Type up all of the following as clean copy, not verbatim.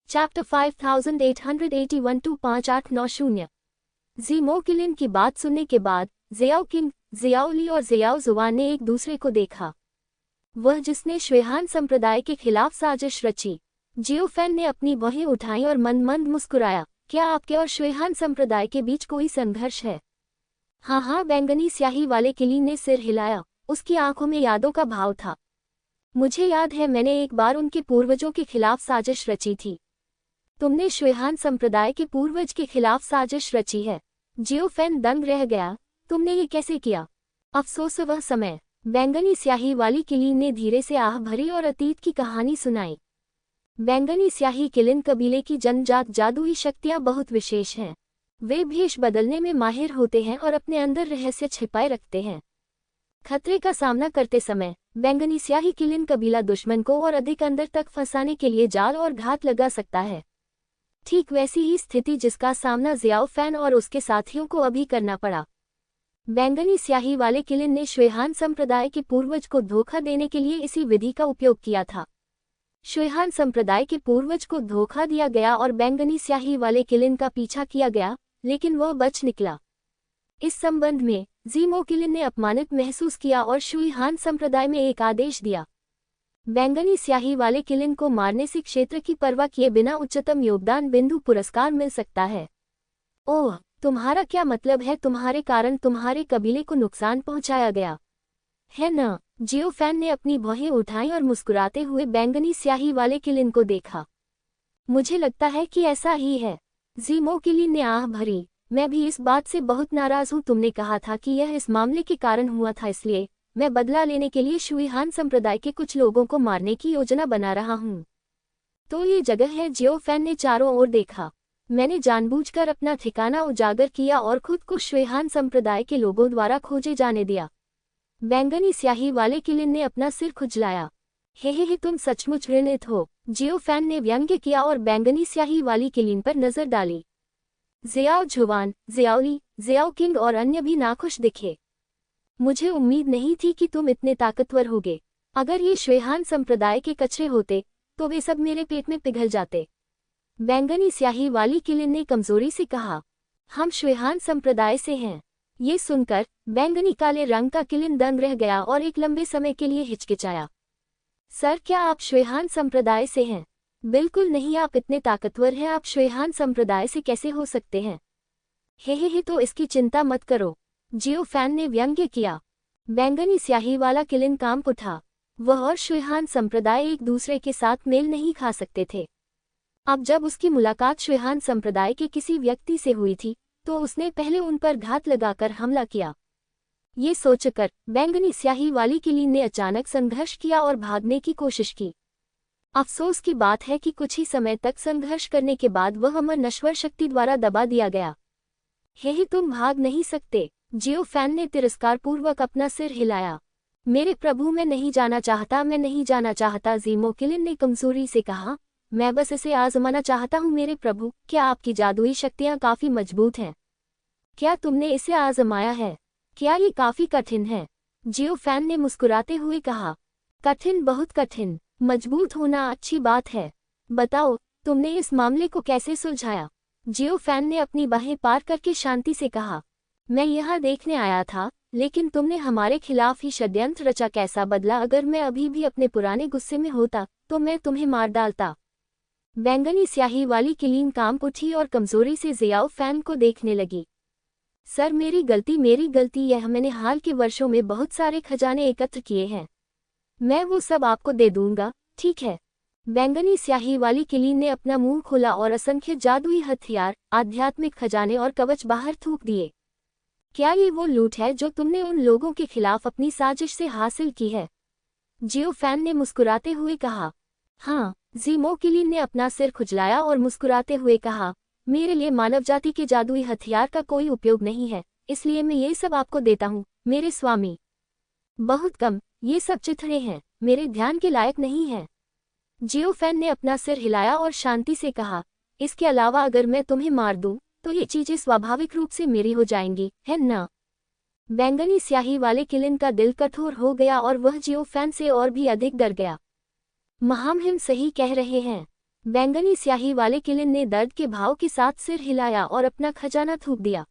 Chapter 5881 to 5890। ज़ीमो किलिन की बात सुनने के बाद ज़ियाओ किंग, ज़ियाओ ली और ज़ियाओ जुआन ने एक दूसरे को देखा। वह जिसने शुएहान संप्रदाय के खिलाफ साजिश रची। जियो फैन ने अपनी बाहें उठाई और मंद मंद मुस्कुराया। क्या आपके और शुएहान संप्रदाय के बीच कोई संघर्ष है? हाँ हाँ, बैंगनी स्याही वाले किलिन ने सिर हिलाया। उसकी आंखों में यादों का भाव था। मुझे याद है, मैंने एक बार उनके पूर्वजों के खिलाफ साजिश रची थी। तुमने शुएहान संप्रदाय के पूर्वज के खिलाफ साजिश रची है? जियो फैन दंग रह गया। तुमने ये कैसे किया? अफसोस वह समय। बैंगनी स्याही वाली किलिन ने धीरे से आह भरी और अतीत की कहानी सुनाई। बैंगनी स्याही किलिन कबीले की जन्मजात जादुई शक्तियां बहुत विशेष हैं। वे भेष बदलने में माहिर होते हैं और अपने अंदर रहस्य छिपाए रखते हैं। खतरे का सामना करते समय बैंगनी स्याही किलिन कबीला दुश्मन को और अधिक अंदर तक फंसाने के लिए जाल और घात लगा सकता है। ठीक वैसी ही स्थिति जिसका सामना ज़ियाओ फैन और उसके साथियों को अभी करना पड़ा। बैंगनी स्याही वाले किलिन ने शुएहान संप्रदाय के पूर्वज को धोखा देने के लिए इसी विधि का उपयोग किया था। शुएहान संप्रदाय के पूर्वज को धोखा दिया गया और बैंगनी स्याही वाले किलिन का पीछा किया गया, लेकिन वह बच निकला। इस संबंध में ज़ीमो किलिन ने अपमानित महसूस किया और शुएहान संप्रदाय में एक आदेश दिया। बैंगनी स्याही वाले किलिन को मारने से क्षेत्र की परवाह किए बिना उच्चतम योगदान बिंदु पुरस्कार मिल सकता है। ओह, तुम्हारा क्या मतलब है? तुम्हारे कारण तुम्हारे कबीले को नुकसान पहुंचाया गया है न? जियो फैन ने अपनी बाहें उठाई और मुस्कुराते हुए बैंगनी स्याही वाले किलिन को देखा। मुझे लगता है कि ऐसा ही है। ज़ीमो किलिन ने आह भरी। मैं भी इस बात से बहुत नाराज हूँ। तुमने कहा था कि यह इस मामले के कारण हुआ था, इसलिए मैं बदला लेने के लिए शुएहान संप्रदाय के कुछ लोगों को मारने की योजना बना रहा हूँ। तो ये जगह है? जियो फैन ने चारों ओर देखा। मैंने जानबूझकर अपना ठिकाना उजागर किया और खुद को शुएहान संप्रदाय के लोगों द्वारा खोजे जाने दिया। बैंगनी स्याही वाले किलिन ने अपना सिर खुजलाया। हे, तुम सचमुच घृणित हो। जियो फैन ने व्यंग्य किया और बैंगनी स्याही वाली किलिन पर नजर डाली। ज़ियाओ जुआन, ज़ियाओ ली, ज़ियाओ किंग और अन्य भी नाखुश दिखे। मुझे उम्मीद नहीं थी कि तुम इतने ताकतवर होगे। अगर ये शुएहान संप्रदाय के कचरे होते तो वे सब मेरे पेट में पिघल जाते। बैंगनी स्याही वाली किलिन ने कमजोरी से कहा। हम शुएहान संप्रदाय से हैं। ये सुनकर बैंगनी काले रंग का किलिन दंग रह गया और एक लंबे समय के लिए हिचकिचाया। सर, क्या आप शुएहान संप्रदाय से हैं? बिल्कुल नहीं, आप इतने ताकतवर हैं, आप शुएहान संप्रदाय से कैसे हो सकते हैं? हे, तो इसकी चिंता मत करो, जियो फैन ने व्यंग्य किया। बैंगनी स्याही वाला किलिन कांप उठा। वह और शुएहान संप्रदाय एक दूसरे के साथ मेल नहीं खा सकते थे। अब जब उसकी मुलाकात शुएहान संप्रदाय के किसी व्यक्ति से हुई थी तो उसने पहले उन पर घात लगाकर हमला किया। ये सोचकर बैंगनी स्याही वाली किलिन ने अचानक संघर्ष किया और भागने की कोशिश की। अफसोस की बात है कि कुछ ही समय तक संघर्ष करने के बाद वह अमर नश्वर शक्ति द्वारा दबा दिया गया। हे, तुम भाग नहीं सकते। जियो फैन ने तिरस्कारपूर्वक अपना सिर हिलाया। मेरे प्रभु, मैं नहीं जाना चाहता, मैं नहीं जाना चाहता। ज़ीमो किलिन ने कमजोरी से कहा। मैं बस इसे आजमाना चाहता हूँ मेरे प्रभु। क्या आपकी जादुई शक्तियाँ काफी मजबूत हैं? क्या तुमने इसे आजमाया है? क्या ये काफी कठिन है? जियो फैन ने मुस्कुराते हुए कहा। कठिन, बहुत कठिन। मजबूत होना अच्छी बात है। बताओ, तुमने इस मामले को कैसे सुलझाया? जियो फैन ने अपनी बाहें पार करके शांति से कहा। मैं यहाँ देखने आया था, लेकिन तुमने हमारे खिलाफ ही षड्यंत्र रचा। कैसा बदला? अगर मैं अभी भी अपने पुराने गुस्से में होता तो मैं तुम्हें मार डालता। बैंगनी स्याही वाली किलिन कांप उठी और कमजोरी से ज़ियाओ फैन को देखने लगी। सर, मेरी गलती यह, मैंने हाल के वर्षों में बहुत सारे खजाने एकत्र किए हैं। मैं वो सब आपको दे दूंगा, ठीक है? बैंगनी स्याही वाली किलिन ने अपना मुंह खोला और असंख्य जादुई हथियार, आध्यात्मिक खजाने और कवच बाहर थूक दिए। क्या ये वो लूट है जो तुमने उन लोगों के खिलाफ अपनी साजिश से हासिल की है? जियो फैन ने मुस्कुराते हुए कहा। हाँ, ज़ीमो किलिन ने अपना सिर खुजलाया और मुस्कुराते हुए कहा। मेरे लिए मानव जाति के जादुई हथियार का कोई उपयोग नहीं है, इसलिए मैं ये सब आपको देता हूँ, मेरे स्वामी। बहुत कम, ये सब चिथड़े हैं, मेरे ध्यान के लायक नहीं है। जियो फैन ने अपना सिर हिलाया और शांति से कहा। इसके अलावा अगर मैं तुम्हें मार दूं तो ये चीजें स्वाभाविक रूप से मेरी हो जाएंगी, है ना? बैंगनी स्याही वाले किलिन का दिल कठोर हो गया और वह जियो फैन से और भी अधिक डर गया। महामहिम सही कह रहे हैं। बैंगनी स्याही वाले किलिन ने दर्द के भाव के साथ सिर हिलाया और अपना खजाना थूक दिया।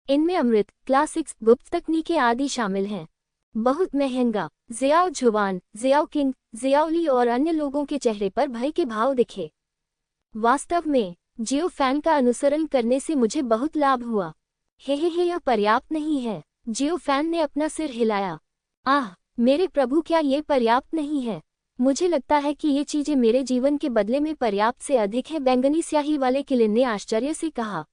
इनमें अमृत, क्लासिक्स, गुप्त तकनीकें आदि शामिल हैं। बहुत महंगा। ज़ियाओ जुवान, ज़ियाओ किंग, ज़ियाओ ली और अन्य लोगों के चेहरे पर भय के भाव दिखे। वास्तव में जियो फैन का अनुसरण करने से मुझे बहुत लाभ हुआ। हे यह पर्याप्त नहीं है। जियो फैन ने अपना सिर हिलाया। आह मेरे प्रभु, क्या ये पर्याप्त नहीं है? मुझे लगता है कि ये चीजें मेरे जीवन के बदले में पर्याप्त से अधिक है, बैंगनी स्याही वाले किलिन ने आश्चर्य से कहा।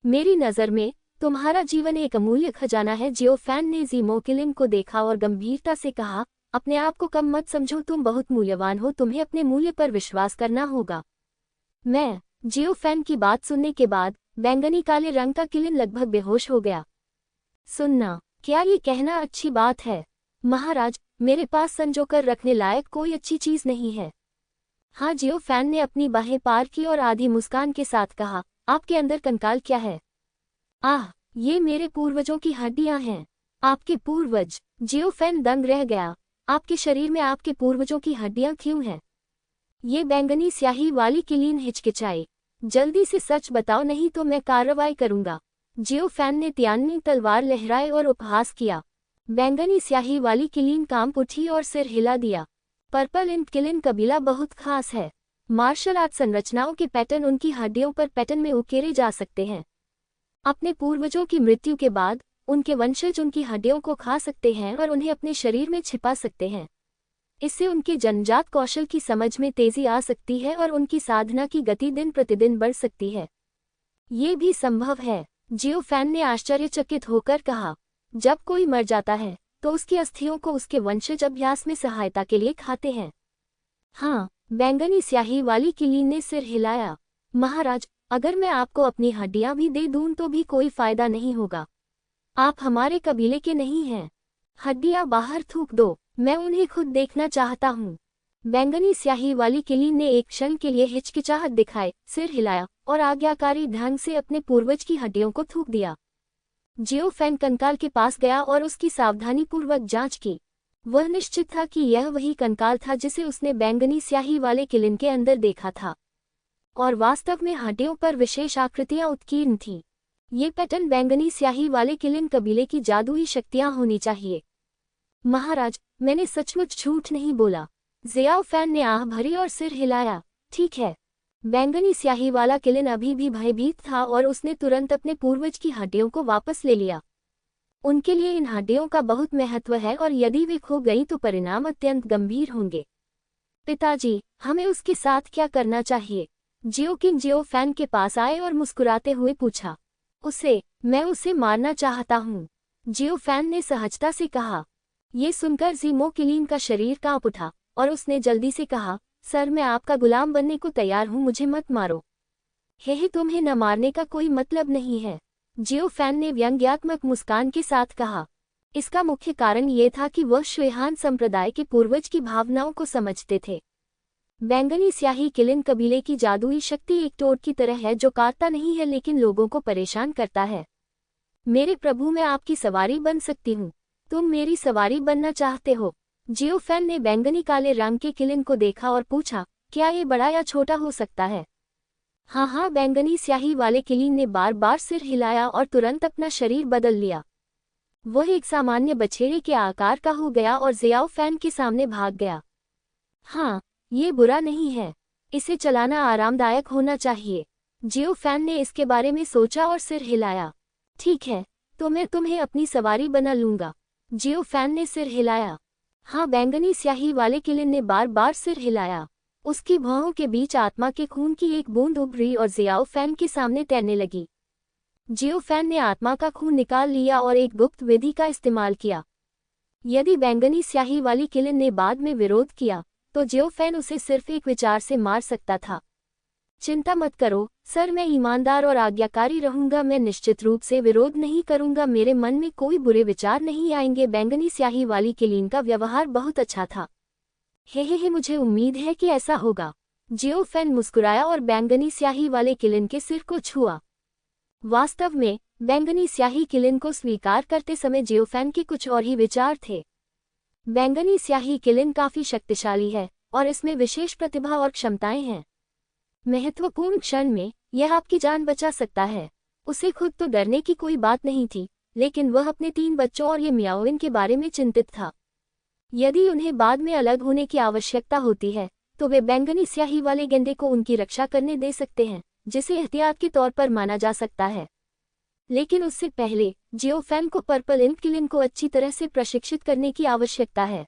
मेरी नज़र में तुम्हारा जीवन एक अमूल्य खजाना है। जियो फैन ने ज़ीमो किलिन को देखा और गंभीरता से कहा, अपने आप को कम मत समझो, तुम बहुत मूल्यवान हो, तुम्हें अपने मूल्य पर विश्वास करना होगा। मैं जियो फैन की बात सुनने के बाद बैंगनी काले रंग का किलिन लगभग बेहोश हो गया। सुनना, क्या ये कहना अच्छी बात है? महाराज, मेरे पास संजोकर रखने लायक कोई अच्छी चीज नहीं है। हाँ, जियो फैन ने अपनी बाहें पार की और आधी मुस्कान के साथ कहा, आपके अंदर कंकाल क्या है? आह, ये मेरे पूर्वजों की हड्डियां हैं। आपके पूर्वज? जियो फैन दंग रह गया। आपके शरीर में आपके पूर्वजों की हड्डियां क्यों हैं? ये बैंगनी स्याही वाली किलिन हिचकिचाई। जल्दी से सच बताओ, नहीं तो मैं कार्रवाई करूंगा। जियो फैन ने त्यानी तलवार लहराए और उपहास किया। बैंगनी स्याही वाली किलिन कांप उठी और सिर हिला दिया। पर्पल इंक किलिन कबीला बहुत खास है। मार्शल आर्ट संरचनाओं के पैटर्न उनकी हड्डियों पर पैटर्न में उकेरे जा सकते हैं। अपने पूर्वजों की मृत्यु के बाद उनके वंशज उनकी हड्डियों को खा सकते हैं और उन्हें अपने शरीर में छिपा सकते हैं। इससे उनके जन्मजात कौशल की समझ में तेजी आ सकती है और उनकी साधना की गति दिन प्रतिदिन बढ़ सकती है। ये भी संभव है, जियो फैन ने आश्चर्यचकित होकर कहा। जब कोई मर जाता है तो उसकी अस्थियों को उसके वंशज अभ्यास में सहायता के लिए खाते हैं। हाँ, बैंगनी स्याही वाली किलिन ने सिर हिलाया। महाराज, अगर मैं आपको अपनी हड्डियां भी दे दूं तो भी कोई फायदा नहीं होगा। आप हमारे कबीले के नहीं हैं। हड्डियां बाहर थूक दो, मैं उन्हें खुद देखना चाहता हूँ। बैंगनी स्याही वाली किलिन ने एक क्षण के लिए हिचकिचाहट दिखाए, सिर हिलाया और आज्ञाकारी ढंग से अपने पूर्वज की हड्डियों को थूक दिया। जियो फैन कंकाल के पास गया और उसकी सावधानीपूर्वक जांच की। वह निश्चित था कि यह वही कंकाल था जिसे उसने बैंगनी स्याही वाले किलिन के अंदर देखा था, और वास्तव में हड्डियों पर विशेष आकृतियां उत्कीर्ण थीं। ये पैटर्न बैंगनी स्याही वाले किलिन कबीले की जादुई शक्तियां होनी चाहिए। महाराज, मैंने सचमुच झूठ नहीं बोला। ज़ियाओ फैन ने आह भरी और सिर हिलाया। ठीक है। बैंगनी स्याही वाला किलिन अभी भी भयभीत था और उसने तुरंत अपने पूर्वज की हड्डियों को वापस ले लिया। उनके लिए इन हड्डियों का बहुत महत्व है और यदि वे खो गई तो परिणाम अत्यंत गंभीर होंगे। पिताजी, हमें उसके साथ क्या करना चाहिए? जियो किंग जियो फैन के पास आए और मुस्कुराते हुए पूछा। मैं उसे मारना चाहता हूँ, जियो फैन ने सहजता से कहा। ये सुनकर ज़ीमो किलिन का शरीर कांप उठा और उसने जल्दी से कहा, सर, मैं आपका गुलाम बनने को तैयार हूँ, मुझे मत मारो। हे, तुम्हें न मारने का कोई मतलब नहीं है, जियो फैन ने व्यंग्यात्मक मुस्कान के साथ कहा। इसका मुख्य कारण ये था कि वह शुएहान संप्रदाय के पूर्वज की भावनाओं को समझते थे। बैंगनी स्याही किलिन कबीले की जादुई शक्ति एक टोड की तरह है जो काटता नहीं है लेकिन लोगों को परेशान करता है। मेरे प्रभु, मैं आपकी सवारी बन सकती हूँ। तुम मेरी सवारी बनना चाहते हो? जियो फैन ने बैंगनी काले रंग के किलिन को देखा और पूछा, क्या ये बड़ा या छोटा हो सकता है? हाँ, बैंगनी स्याही वाले किलिन ने बार बार सिर हिलाया और तुरंत अपना शरीर बदल लिया। वह एक सामान्य बछेड़े के आकार का हो गया और ज़ियाओ फैन के सामने भाग गया। हाँ, ये बुरा नहीं है। इसे चलाना आरामदायक होना चाहिए। जियो फैन ने इसके बारे में सोचा और सिर हिलाया। ठीक है, तो मैं तुम्हें अपनी सवारी बना लूंगा। जियो फैन ने सिर हिलाया। हाँ, बैंगनी स्याही वाले किलिन ने बार बार सिर हिलाया। उसकी भौहों के बीच आत्मा के खून की एक बूंद उभरी और ज़ियाओ फैन के सामने तैरने लगी। जियो फैन ने आत्मा का खून निकाल लिया और एक गुप्त विधि का इस्तेमाल किया। यदि बैंगनी स्याही वाली किलिन ने बाद में विरोध किया तो जियो फैन उसे सिर्फ एक विचार से मार सकता था। चिंता मत करो सर, मैं ईमानदार और आज्ञाकारी रहूंगा। मैं निश्चित रूप से विरोध नहीं करूंगा। मेरे मन में कोई बुरे विचार नहीं आएंगे। बैंगनी स्याही वाली किलिन का व्यवहार बहुत अच्छा था। हे, मुझे उम्मीद है कि ऐसा होगा। जियो फैन मुस्कुराया और बैंगनी स्याही वाले किलिन के सिर को छुआ। वास्तव में बैंगनी स्याही किलिन को स्वीकार करते समय जियो फैन के कुछ और ही विचार थे। बैंगनी स्याही किलिन काफी शक्तिशाली है और इसमें विशेष प्रतिभा और क्षमताएं हैं। महत्वपूर्ण क्षण में यह आपकी जान बचा सकता है। उसे खुद तो डरने की कोई बात नहीं थी, लेकिन वह अपने 3 बच्चों और ये मियाओविन के बारे में चिंतित था। यदि उन्हें बाद में अलग होने की आवश्यकता होती है, तो वे बैंगनी स्याही वाले गेंडे को उनकी रक्षा करने दे सकते हैं, जिसे एहतियात के तौर पर माना जा सकता है। लेकिन उससे पहले जियोफैन को पर्पल इंक किलिन को अच्छी तरह से प्रशिक्षित करने की आवश्यकता है।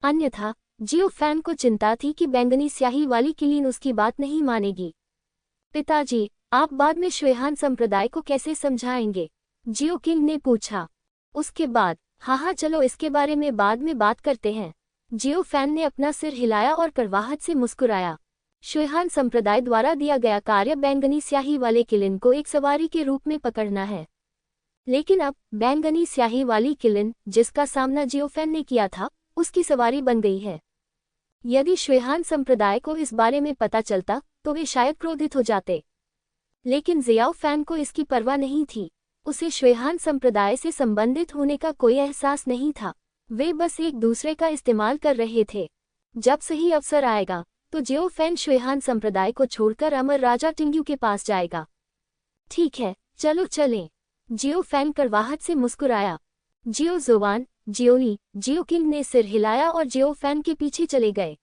अन्यथा जियोफैन को चिंता थी कि बैंगनी स्याही वाली किलिन उसकी बात नहीं मानेगी। पिताजी, आप बाद में शुएहान संप्रदाय को कैसे समझाएंगे? जियो किंग ने पूछा। उसके बाद, हाँ चलो इसके बारे में बाद में बात करते हैं। जियोफैन ने अपना सिर हिलाया और कड़वाहट से मुस्कुराया। शुएहान संप्रदाय द्वारा दिया गया कार्य बैंगनी स्याही वाले किलिन को एक सवारी के रूप में पकड़ना है। लेकिन अब बैंगनी स्याही वाली किलिन, जिसका सामना जियोफैन ने किया था, उसकी सवारी बन गई है। यदि शुएहान संप्रदाय को इस बारे में पता चलता तो वे शायद क्रोधित हो जाते। लेकिन जियाओफैन को इसकी परवाह नहीं थी। उसे शुएहान संप्रदाय से संबंधित होने का कोई एहसास नहीं था। वे बस एक दूसरे का इस्तेमाल कर रहे थे। जब सही अवसर आएगा तो जियोफैन शुएहान संप्रदाय को छोड़कर अमर राजा टिंग्यू के पास जाएगा। ठीक है, चलो चलें। जियोफैन कड़वाहट से मुस्कुराया। जियो जुवान, जियोली, जियो किंग ने सिर हिलाया और जियोफैन के पीछे चले गए।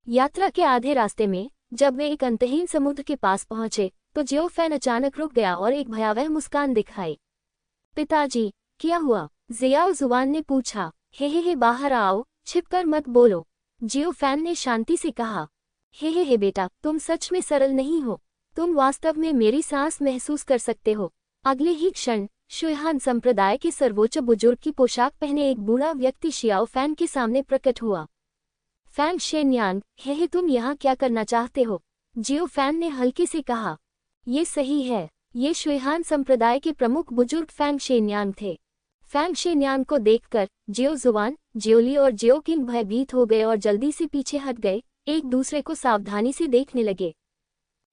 यात्रा के आधे रास्ते में जब वे एक अंतहीन समुद्र के पास पहुंचे तो जियोफैन अचानक रुक गया और एक भयावह मुस्कान दिखाई। पिताजी, क्या हुआ? जियाओ जुवान ने पूछा। हे बाहर आओ, छिपकर मत बोलो, जियोफैन ने शांति से कहा। हे बेटा, तुम सच में सरल नहीं हो। तुम वास्तव में मेरी सांस महसूस कर सकते हो। अगले ही क्षण शुएहान संप्रदाय के सर्वोच्च बुजुर्ग की पोशाक पहने एक बूढ़ा व्यक्ति जियोफैन के सामने प्रकट हुआ। फैंग शेन्यांग, हे तुम यहाँ क्या करना चाहते हो? जियोफैन ने हल्के से कहा। ये सही है, ये शुएहान संप्रदाय के प्रमुख बुजुर्ग फैंग शेन्यांग थे। फैंग शेन्यांग को देखकर जियो जुवान, जियोली और जियो किंग भयभीत हो गए और जल्दी से पीछे हट गए, एक दूसरे को सावधानी से देखने लगे।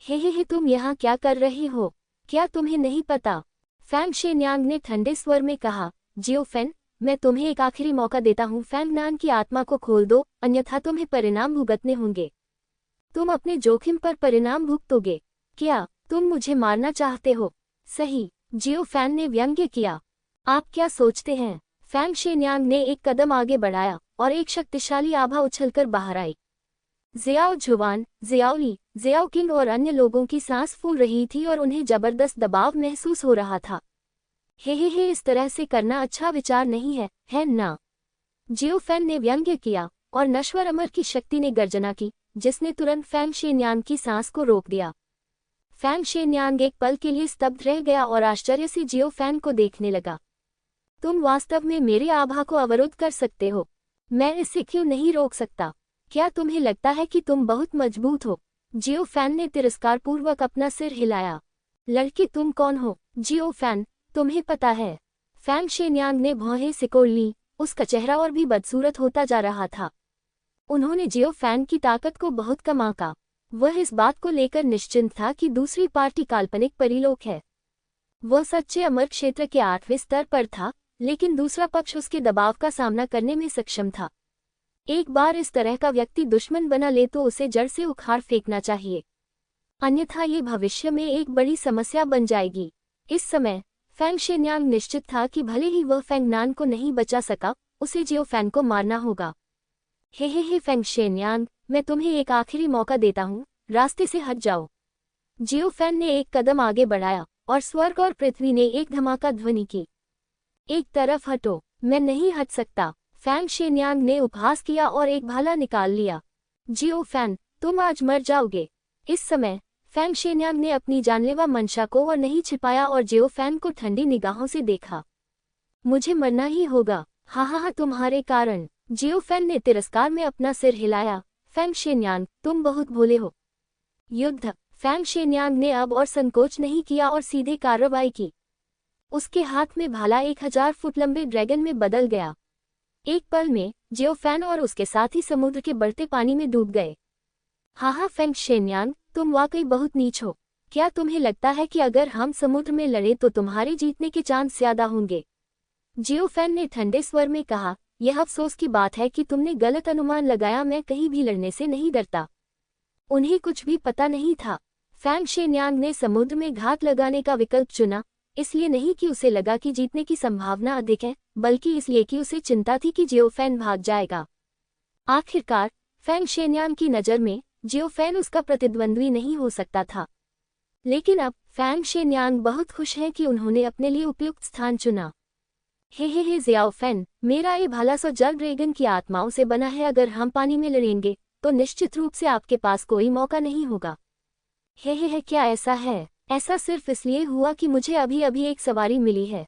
हे तुम यहाँ क्या कर रहे हो? क्या तुम्हें नहीं पता? फैंग शेन्यांग ने ठंडे स्वर में कहा। जियोफैन, मैं तुम्हें एक आखिरी मौका देता हूँ। फैंग नान की आत्मा को खोल दो, अन्यथा तुम्हें परिणाम भुगतने होंगे। तुम अपने जोखिम पर परिणाम भुगतोगे। क्या तुम मुझे मारना चाहते हो? सही, जियोफैन ने व्यंग्य किया। आप क्या सोचते हैं? फैंग शेन्यांग ने एक कदम आगे बढ़ाया और एक शक्तिशाली आभा उछलकर बाहर आई। जियाओ जुवान, जियाओली, जियाओ किंग और अन्य लोगों की सांस फूल रही थी और उन्हें जबरदस्त दबाव महसूस हो रहा था। हे इस तरह से करना अच्छा विचार नहीं है ना? जियोफैन ने व्यंग्य किया और नश्वर अमर की शक्ति ने गर्जना की, जिसने तुरंत फैंग शेन्यांग की सांस को रोक दिया। फैंग शेन्यांग एक पल के लिए स्तब्ध रह गया और आश्चर्य से जियोफैन को देखने लगा। तुम वास्तव में मेरी आभा को अवरुद्ध कर सकते हो। मैं इसे क्यों नहीं रोक सकता? क्या तुम्हें लगता है कि तुम बहुत मजबूत हो? जियोफैन ने तिरस्कारपूर्वक अपना सिर हिलाया। लड़के, तुम कौन हो? जियोफैन, तुम्हें पता है? फैंग शेन्यांग ने भौहें सिकोड़ लीं, उसका चेहरा और भी बदसूरत होता जा रहा था। उन्होंने जियोफैन की ताकत को बहुत कम आंका। वह इस बात को लेकर निश्चिंत था कि दूसरी पार्टी काल्पनिक परिलोक है। वह सच्चे अमर क्षेत्र के 8वें स्तर पर था, लेकिन दूसरा पक्ष उसके दबाव का सामना करने में सक्षम था। एक बार इस तरह का व्यक्ति दुश्मन बना ले तो उसे जड़ से उखाड़ फेंकना चाहिए, अन्यथा ये भविष्य में एक बड़ी समस्या बन जाएगी। इस समय फैंग शेन्यांग निश्चित था कि भले ही वह फैंग नान को नहीं बचा सका, उसे जियोफैन को मारना होगा। हे फैंग शेन्यांग, मैं तुम्हें एक आखिरी मौका देता हूँ, रास्ते से हट जाओ। जियोफैन ने एक कदम आगे बढ़ाया और स्वर्ग और पृथ्वी ने एक धमाका ध्वनि की। एक तरफ हटो, मैं नहीं हट सकता। फैंग शेन्यांग ने उपहास किया और एक भाला निकाल लिया। जियोफैन, तुम आज मर जाओगे। इस समय फैंग शेन्यांग ने अपनी जानलेवा मंशा को और नहीं छिपाया और जियोफैन को ठंडी निगाहों से देखा। मुझे मरना ही होगा, हाँ तुम्हारे कारण। जियोफैन ने तिरस्कार में अपना सिर हिलाया। फैंग शेन्यांग, तुम बहुत भोले हो। युद्ध। फैंग शेन्यांग ने अब और संकोच नहीं किया और सीधे कार्रवाई की। उसके हाथ में भाला 1000 फुट लंबे ड्रैगन में बदल गया। एक पल में जियोफैन और उसके साथी समुद्र के बढ़ते पानी में डूब गए। हाँ फैंग शेन्यांग, तुम वाकई बहुत नीच हो। क्या तुम्हें लगता है कि अगर हम समुद्र में लड़े तो तुम्हारे जीतने के चांस ज्यादा होंगे? जियोफैन ने ठंडे स्वर में कहा, यह अफसोस की बात है कि तुमने गलत अनुमान लगाया। मैं कहीं भी लड़ने से नहीं डरता। उन्हें कुछ भी पता नहीं था। फैंग शेन्यांग ने समुद्र में घात लगाने का विकल्प चुना, इसलिए नहीं कि उसे लगा कि जीतने की संभावना अधिक है, बल्कि इसलिए कि उसे चिंता थी कि जियो फैन भाग जाएगा। आखिरकार फैंग शेन्यांग की नज़र में जियो फैन उसका प्रतिद्वंद्वी नहीं हो सकता था। लेकिन अब फैंग शेन्यांग बहुत खुश हैं कि उन्होंने अपने लिए उपयुक्त स्थान चुना। हे जियाओ फैन, मेरा ये भाला सो जल ड्रैगन की आत्माओं से बना है। अगर हम पानी में लड़ेंगे तो निश्चित रूप से आपके पास कोई मौका नहीं होगा। हे क्या ऐसा है? ऐसा सिर्फ इसलिए हुआ कि मुझे अभी अभी एक सवारी मिली है।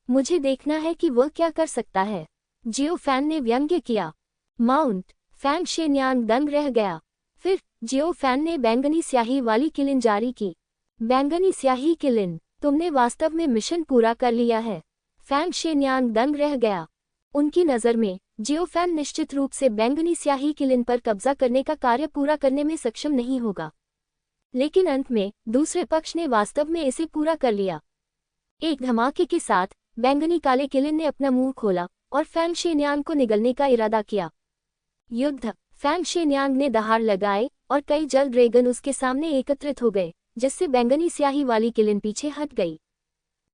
मुझे देखना है कि वह क्या कर सकता है। जियो फैन ने व्यंग्य किया। माउंट फैंग शेन्यांग दंग रह गया। फिर जियो फैन ने बैंगनी स्याही वाली किलिन जारी की। बैंगनी स्याही किलिन, तुमने वास्तव में मिशन पूरा कर लिया है। फैंग शेन्यांग दंग रह गया। उनकी नज़र में जियो फैन निश्चित रूप से बैंगनी स्याही किलिन पर कब्जा करने का कार्य पूरा करने में सक्षम नहीं होगा। लेकिन अंत में दूसरे पक्ष ने वास्तव में इसे पूरा कर लिया। एक धमाके के साथ बैंगनी काले किलिन ने अपना मुंह खोला और फैंग शेन्यांग को निगलने का इरादा किया। युद्ध। फैंग शेन्यांग ने दहाड़ लगाए और कई जल ड्रैगन उसके सामने एकत्रित हो गए, जिससे बैंगनी स्याही वाली किलिन पीछे हट गई।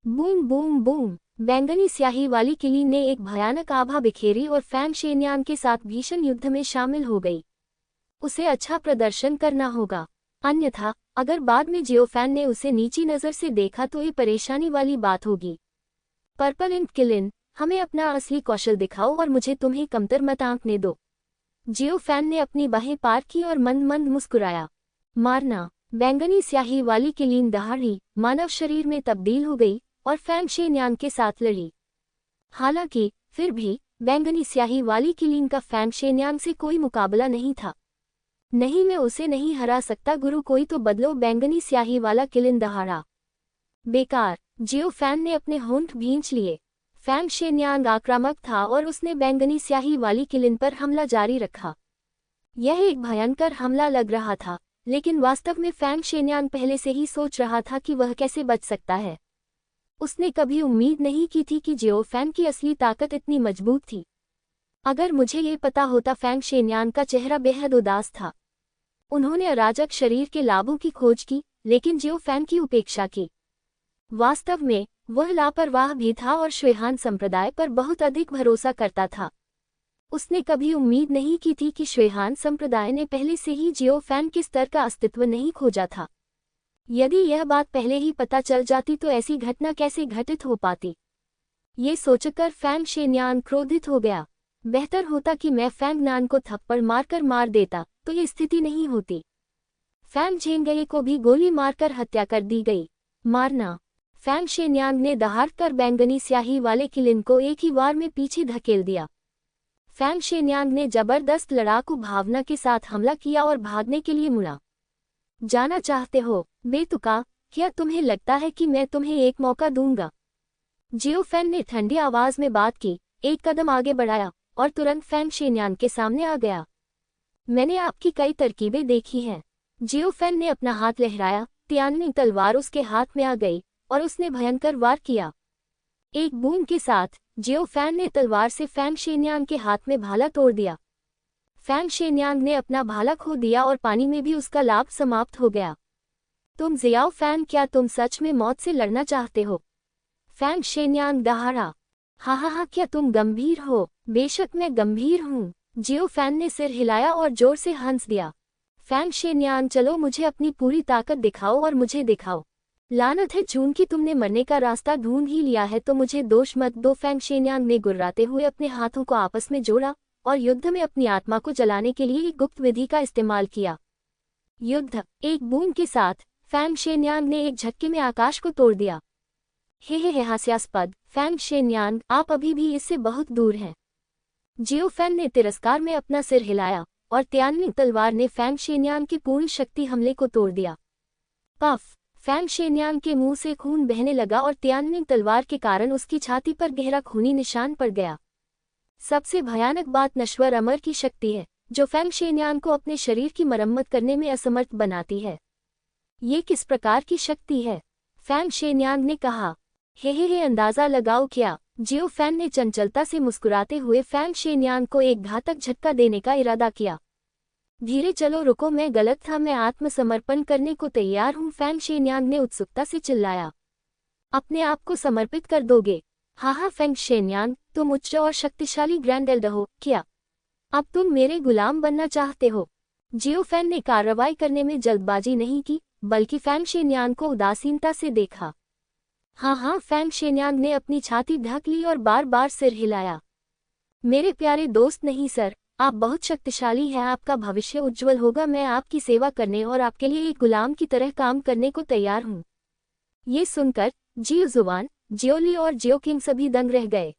बूम बूम बूम, बैंगनी स्याही वाली किलिन ने एक भयानक आभा बिखेरी और फैंग शेन्यांग के साथ भीषण युद्ध में शामिल हो गई। उसे अच्छा प्रदर्शन करना होगा, अन्यथा अगर बाद में जियो फैन ने उसे नीची नज़र से देखा तो ये परेशानी वाली बात होगी। पर्पल इंक किलिन, हमें अपना असली कौशल दिखाओ और मुझे तुम्हें कमतर मत आंकने दो। जियो फैन ने अपनी बाहें पार की और मंद मंद मुस्कुराया। मारना। बैंगनी स्याही वाली किलिन दहाड़ी मानव शरीर में तब्दील हो गई और फैंग शेन्यांग के साथ लड़ी। हालांकि फिर भी बैंगनी स्याही वाली किलिन का फैंग शेन्यांग से कोई मुकाबला नहीं था। नहीं, मैं उसे नहीं हरा सकता गुरु, कोई तो बदलो। बैंगनी स्याही वाला किलिन दहाड़ा। बेकार। जियो फैन ने अपने होंठ भींच लिए। फैंग शेन्यांग आक्रामक था और उसने बैंगनी स्याही वाली किलिन पर हमला जारी रखा। यह एक भयंकर हमला लग रहा था, लेकिन वास्तव में फैंग शेन्यांग पहले से ही सोच रहा था कि वह कैसे बच सकता है। उसने कभी उम्मीद नहीं की थी कि जियो फैन की असली ताकत इतनी मजबूत थी। अगर मुझे ये पता होता। फैंग शेन्यांग का चेहरा बेहद उदास था। उन्होंने अराजक शरीर के लाभों की खोज की, लेकिन जियो फैन की उपेक्षा की। वास्तव में वह लापरवाह भी था और श्वेहान संप्रदाय पर बहुत अधिक भरोसा करता था। उसने कभी उम्मीद नहीं की थी कि श्वेहान संप्रदाय ने पहले से ही जियो फैन के स्तर का अस्तित्व नहीं खोजा था। यदि यह बात पहले ही पता चल जाती तो ऐसी घटना कैसे घटित हो पाती। ये सोचकर फैंग शेन्यांग क्रोधित हो गया। बेहतर होता कि मैं फैंग नान को थप्पड़ मारकर मार देता, तो ये स्थिति नहीं होती। फैंग झेंगये को भी गोली मारकर हत्या कर दी गई। मारना। फैंग शेन्यांग ने दहाड़कर बैंगनी स्याही वाले किलिन को एक ही वार में पीछे धकेल दिया। फैंग शेन्यांग ने जबरदस्त लड़ाकू भावना के साथ हमला किया और भागने के लिए मुड़ा। जाना चाहते हो बेतुका? क्या तुम्हें लगता है कि मैं तुम्हें एक मौका दूंगा? जियो फैन ने ठंडी आवाज में बात की, एक कदम आगे बढ़ाया और तुरंत फैंग शेन्यांग के सामने आ गया। मैंने आपकी कई तरकीबें देखी हैं। जियो फैन ने अपना हाथ लहराया, तियाननी तलवार उसके हाथ में आ गई और उसने भयंकर वार किया। एक बूंद के साथ जियो फैन ने तलवार से फैंग शेन्यांग के हाथ में भाला तोड़ दिया। फैंग शेन्यांग ने अपना भाला खो दिया और पानी में भी उसका लाभ समाप्त हो गया। तुम जियाओ फैन, क्या तुम सच में मौत से लड़ना चाहते हो? फैंग शेन्यांग दहाड़ा। हा, क्या तुम गंभीर हो? बेशक मैं गंभीर हूँ। जियो फैन ने सिर हिलाया और जोर से हंस दिया। फैंग शेन्यांग, चलो मुझे अपनी पूरी ताकत दिखाओ और मुझे दिखाओ। लानत है जून की, तुमने मरने का रास्ता ढूंढ ही लिया है तो मुझे दोष मत दो। फैंग शेन्यांग ने गुर्राते हुए अपने हाथों को आपस में जोड़ा और युद्ध में अपनी आत्मा को जलाने के लिए एक गुप्त विधि का इस्तेमाल किया। युद्ध। एक बूंद के साथ फैंग शेन्यांग ने एक झटके में आकाश को तोड़ दिया। हे हास्यास्पद। फैंग शेन्यांग, आप अभी भी इससे बहुत दूर हैं। जियो फैन ने तिरस्कार में अपना सिर हिलाया और तियाननी तलवार ने फैंग शेन्यांग की पूर्ण शक्ति हमले को तोड़ दिया। पफ। फैंग शेन्यांग के मुंह से खून बहने लगा और तियाननी तलवार के कारण उसकी छाती पर गहरा खूनी निशान पड़ गया। सबसे भयानक बात नश्वर अमर की शक्ति है, जो फैंग शेन्यांग को अपने शरीर की मरम्मत करने में असमर्थ बनाती है। ये किस प्रकार की शक्ति है? फैंग शेन्यांग ने कहा। हे अंदाजा लगाओ क्या? जियो फैन ने चंचलता से मुस्कुराते हुए फैंग शेन्यांग को एक घातक झटका देने का इरादा किया। धीरे चलो, रुको, मैं गलत था, मैं आत्मसमर्पण करने को तैयार हूँ, फैंग शेन्यांग ने उत्सुकता से चिल्लाया। अपने आप को समर्पित कर दोगे? हाँ हाँ फैंग शेन्यांग, तुम उच्च और शक्तिशाली ग्रैंड एल्डर हो क्या? अब तुम मेरे गुलाम बनना चाहते हो? जियो फैन ने कार्रवाई करने में जल्दबाजी नहीं की, बल्कि फैंग शेन्यांग को उदासीनता से देखा। हाँ, फैंग शेन्यांग ने अपनी छाती ढक ली और बार बार सिर हिलाया। मेरे प्यारे दोस्त, नहीं सर, आप बहुत शक्तिशाली हैं, आपका भविष्य उज्जवल होगा, मैं आपकी सेवा करने और आपके लिए एक गुलाम की तरह काम करने को तैयार हूँ। ये सुनकर जियो जुआन, जियोली और जियो किंग सभी दंग रह गए।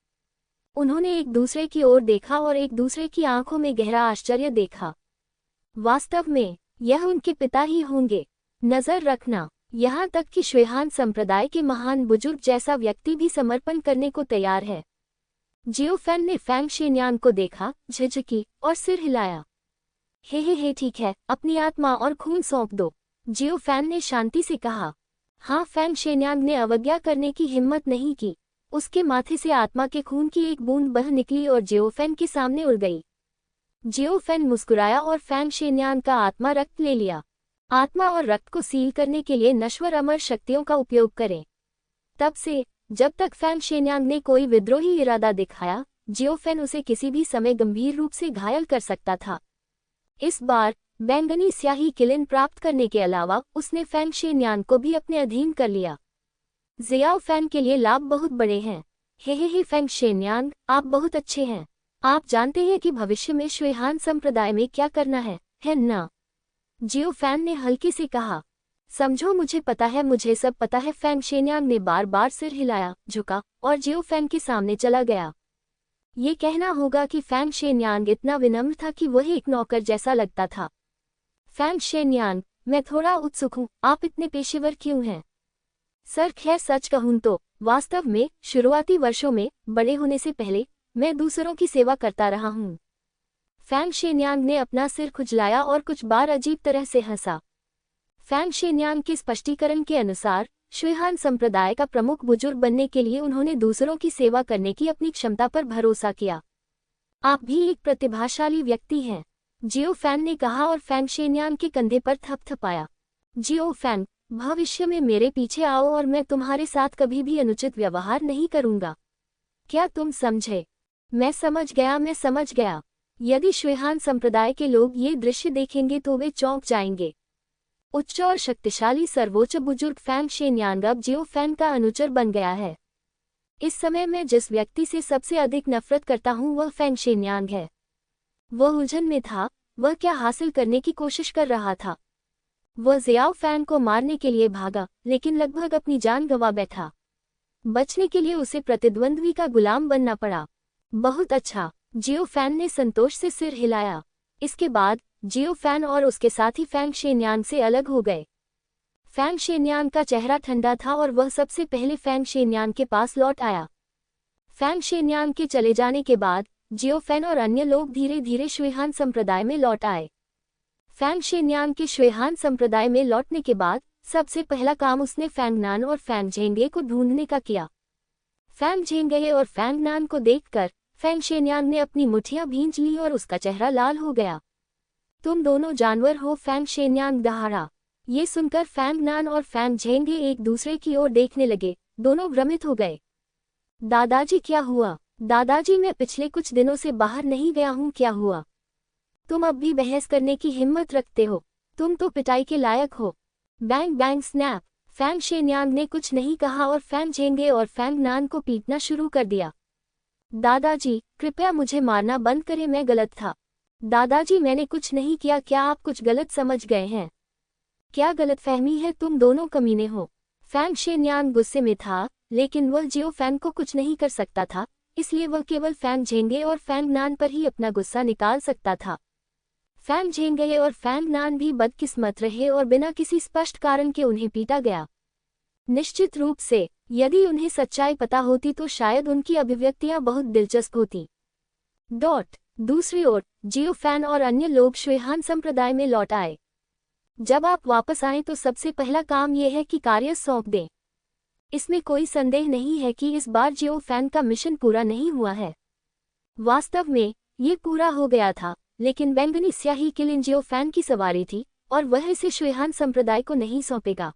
उन्होंने एक दूसरे की ओर देखा और एक दूसरे की आंखों में गहरा आश्चर्य देखा। वास्तव में यह उनके पिता ही होंगे। नजर रखना, यहाँ तक कि शुएहान संप्रदाय के महान बुजुर्ग जैसा व्यक्ति भी समर्पण करने को तैयार है। जियो फैन ने फैंग शेन्यांग को देखा, झिझकी और सिर हिलाया। हे, ठीक है, अपनी आत्मा और खून सौंप दो, जियो फैन ने शांति से कहा। हाँ, फैंग शेन्यांग ने अवज्ञा करने की हिम्मत नहीं की। उसके माथे से आत्मा के खून की एक बूंद बह निकली और जियो फैन के सामने उड़ गई। जियो फैन मुस्कुराया और फैंग शेन्यांग का आत्मा रक्त ले लिया। आत्मा और रक्त को सील करने के लिए नश्वर अमर शक्तियों का उपयोग करें। तब से जब तक फैंग शेन्यांग ने कोई विद्रोही इरादा दिखाया, जियो फैन उसे किसी भी समय गंभीर रूप से घायल कर सकता था। इस बार बैंगनी स्याही किलिन प्राप्त करने के अलावा उसने फैंग शेन्यांग को भी अपने अधीन कर लिया। जियाओ फैन के लिए लाभ बहुत बड़े हैं। हे फैंग शेन्यांग, आप बहुत अच्छे हैं। आप जानते हैं कि भविष्य में शुएहान संप्रदाय में क्या करना है ना? जियो फैन ने हल्के से कहा। समझो, मुझे पता है, मुझे सब पता है। फैंग शेन्यांग ने बार बार सिर हिलाया, झुका और जियो फैन के सामने चला गया। ये कहना होगा कि फैंग शेन्यांग इतना विनम्र था कि वह एक नौकर जैसा लगता था। फैंग शेन्यांग, मैं थोड़ा उत्सुक हूँ, आप इतने पेशेवर क्यों हैं? सर, खैर सच कहूँ तो वास्तव में शुरुआती वर्षों में बड़े होने से पहले मैं दूसरों की सेवा करता रहा हूँ। फैंग शेन्यांग ने अपना सिर खुजलाया और कुछ बार अजीब तरह से हंसा। फैंग शेन्यांग के स्पष्टीकरण के अनुसार शुएहान संप्रदाय का प्रमुख बुजुर्ग बनने के लिए उन्होंने दूसरों की सेवा करने की अपनी क्षमता पर भरोसा किया। आप भी एक प्रतिभाशाली व्यक्ति हैं, जियो फैन ने कहा और फैंग शेन्यांग के कंधे पर थपथपाया। जियो फैन, भविष्य में मेरे पीछे आओ और मैं तुम्हारे साथ कभी भी अनुचित व्यवहार नहीं करूंगा। क्या तुम समझे? मैं समझ गया। यदि शुएहान संप्रदाय के लोग ये दृश्य देखेंगे तो वे चौंक जाएंगे। उच्च और शक्तिशाली सर्वोच्च बुजुर्ग फैंग शेन्यांग अब जियो फैन का अनुचर बन गया है। इस समय मैं जिस व्यक्ति से सबसे अधिक नफरत करता हूँ वह फैंग शेन्यांग है। वह उलझन में था, वह क्या हासिल करने की कोशिश कर रहा था। वह जियाओ फैन को मारने के लिए भागा, लेकिन लगभग अपनी जान गंवा बैठा। बचने के लिए उसे प्रतिद्वंद्वी का गुलाम बनना पड़ा। बहुत अच्छा, जियो फैन ने संतोष से सिर हिलाया। इसके बाद जियो फैन और उसके साथी फैंग शेन्यांग से अलग हो गए। फैंग शेन्यांग का चेहरा ठंडा था और वह सबसे पहले फैंग शेन्यांग के पास लौट आया। फैंग शेन्यांग के चले जाने के बाद जियो फैन और अन्य लोग धीरे धीरे शुएहान संप्रदाय में लौट आए। फैंग शेन्यांग के शुएहान संप्रदाय में लौटने के बाद सबसे पहला काम उसने फैंग नान और फैंग झेंगे को ढूंढने का किया। फैंग झेंगे और फैंग नान को देखकर फैंग शेन्यांग ने अपनी मुठ्ठियां भींच ली और उसका चेहरा लाल हो गया। तुम दोनों जानवर हो, फैंग शेन्यांग दहाड़ा। ये सुनकर फैंग नान और फैंग झेंगे एक दूसरे की ओर देखने लगे। दोनों भ्रमित हो गए। दादाजी, क्या हुआ? दादाजी, मैं पिछले कुछ दिनों से बाहर नहीं गया हूँ, क्या हुआ? तुम अब भी बहस करने की हिम्मत रखते हो? तुम तो पिटाई के लायक हो। Bang bang snap. फैंग शेन्यांग ने कुछ नहीं कहा और फैंग झेंगे और फैंग नान को पीटना शुरू कर दिया। दादाजी, कृपया मुझे मारना बंद करें, मैं गलत था। दादाजी, मैंने कुछ नहीं किया, क्या आप कुछ गलत समझ गए हैं? क्या गलतफहमी है? तुम दोनों कमीने हो। फैंग शेन्यांग गुस्से में था, लेकिन वह जियो फैन को कुछ नहीं कर सकता था, इसलिए वह केवल फैंग झेंगे और फैंग नान पर ही अपना गुस्सा निकाल सकता था। फैंग झेंगे और फैंग नान भी बदकिस्मत रहे और बिना किसी स्पष्ट कारण के उन्हें पीटा गया। निश्चित रूप से यदि उन्हें सच्चाई पता होती तो शायद उनकी अभिव्यक्तियां बहुत दिलचस्प होती। दूसरी ओर जियो फैन और अन्य लोग शुएहान संप्रदाय में लौट आए। जब आप वापस आएं तो सबसे पहला काम यह है कि कार्य सौंप दें। इसमें कोई संदेह नहीं है कि इस बार जियो फैन का मिशन पूरा नहीं हुआ है। वास्तव में ये पूरा हो गया था, लेकिन बैंगनी स्याही किलिन जियो फैन की सवारी थी और वह इसे शुएहान संप्रदाय को नहीं सौंपेगा।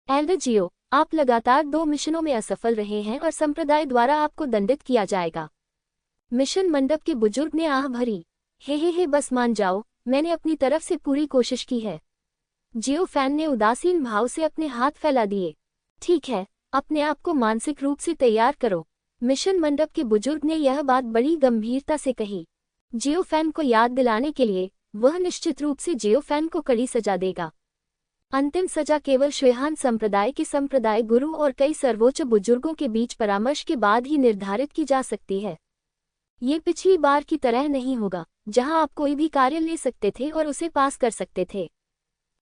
एल्डर जियो, आप लगातार 2 मिशनों में असफल रहे हैं और संप्रदाय द्वारा आपको दंडित किया जाएगा। मिशन मंडप के बुजुर्ग ने आह भरी। हे बस मान जाओ, मैंने अपनी तरफ से पूरी कोशिश की है। जियो फैन ने उदासीन भाव से अपने हाथ फैला दिए। ठीक है, अपने आप को मानसिक रूप से तैयार करो। मिशन मंडप के बुजुर्ग ने यह बात बड़ी गंभीरता से कही। जियो फैन को याद दिलाने के लिए वह निश्चित रूप से जियो फैन को कड़ी सजा देगा। अंतिम सजा केवल शुएहान संप्रदाय के संप्रदाय गुरु और कई सर्वोच्च बुजुर्गों के बीच परामर्श के बाद ही निर्धारित की जा सकती है। ये पिछली बार की तरह नहीं होगा, जहां आप कोई भी कार्य ले सकते थे और उसे पास कर सकते थे।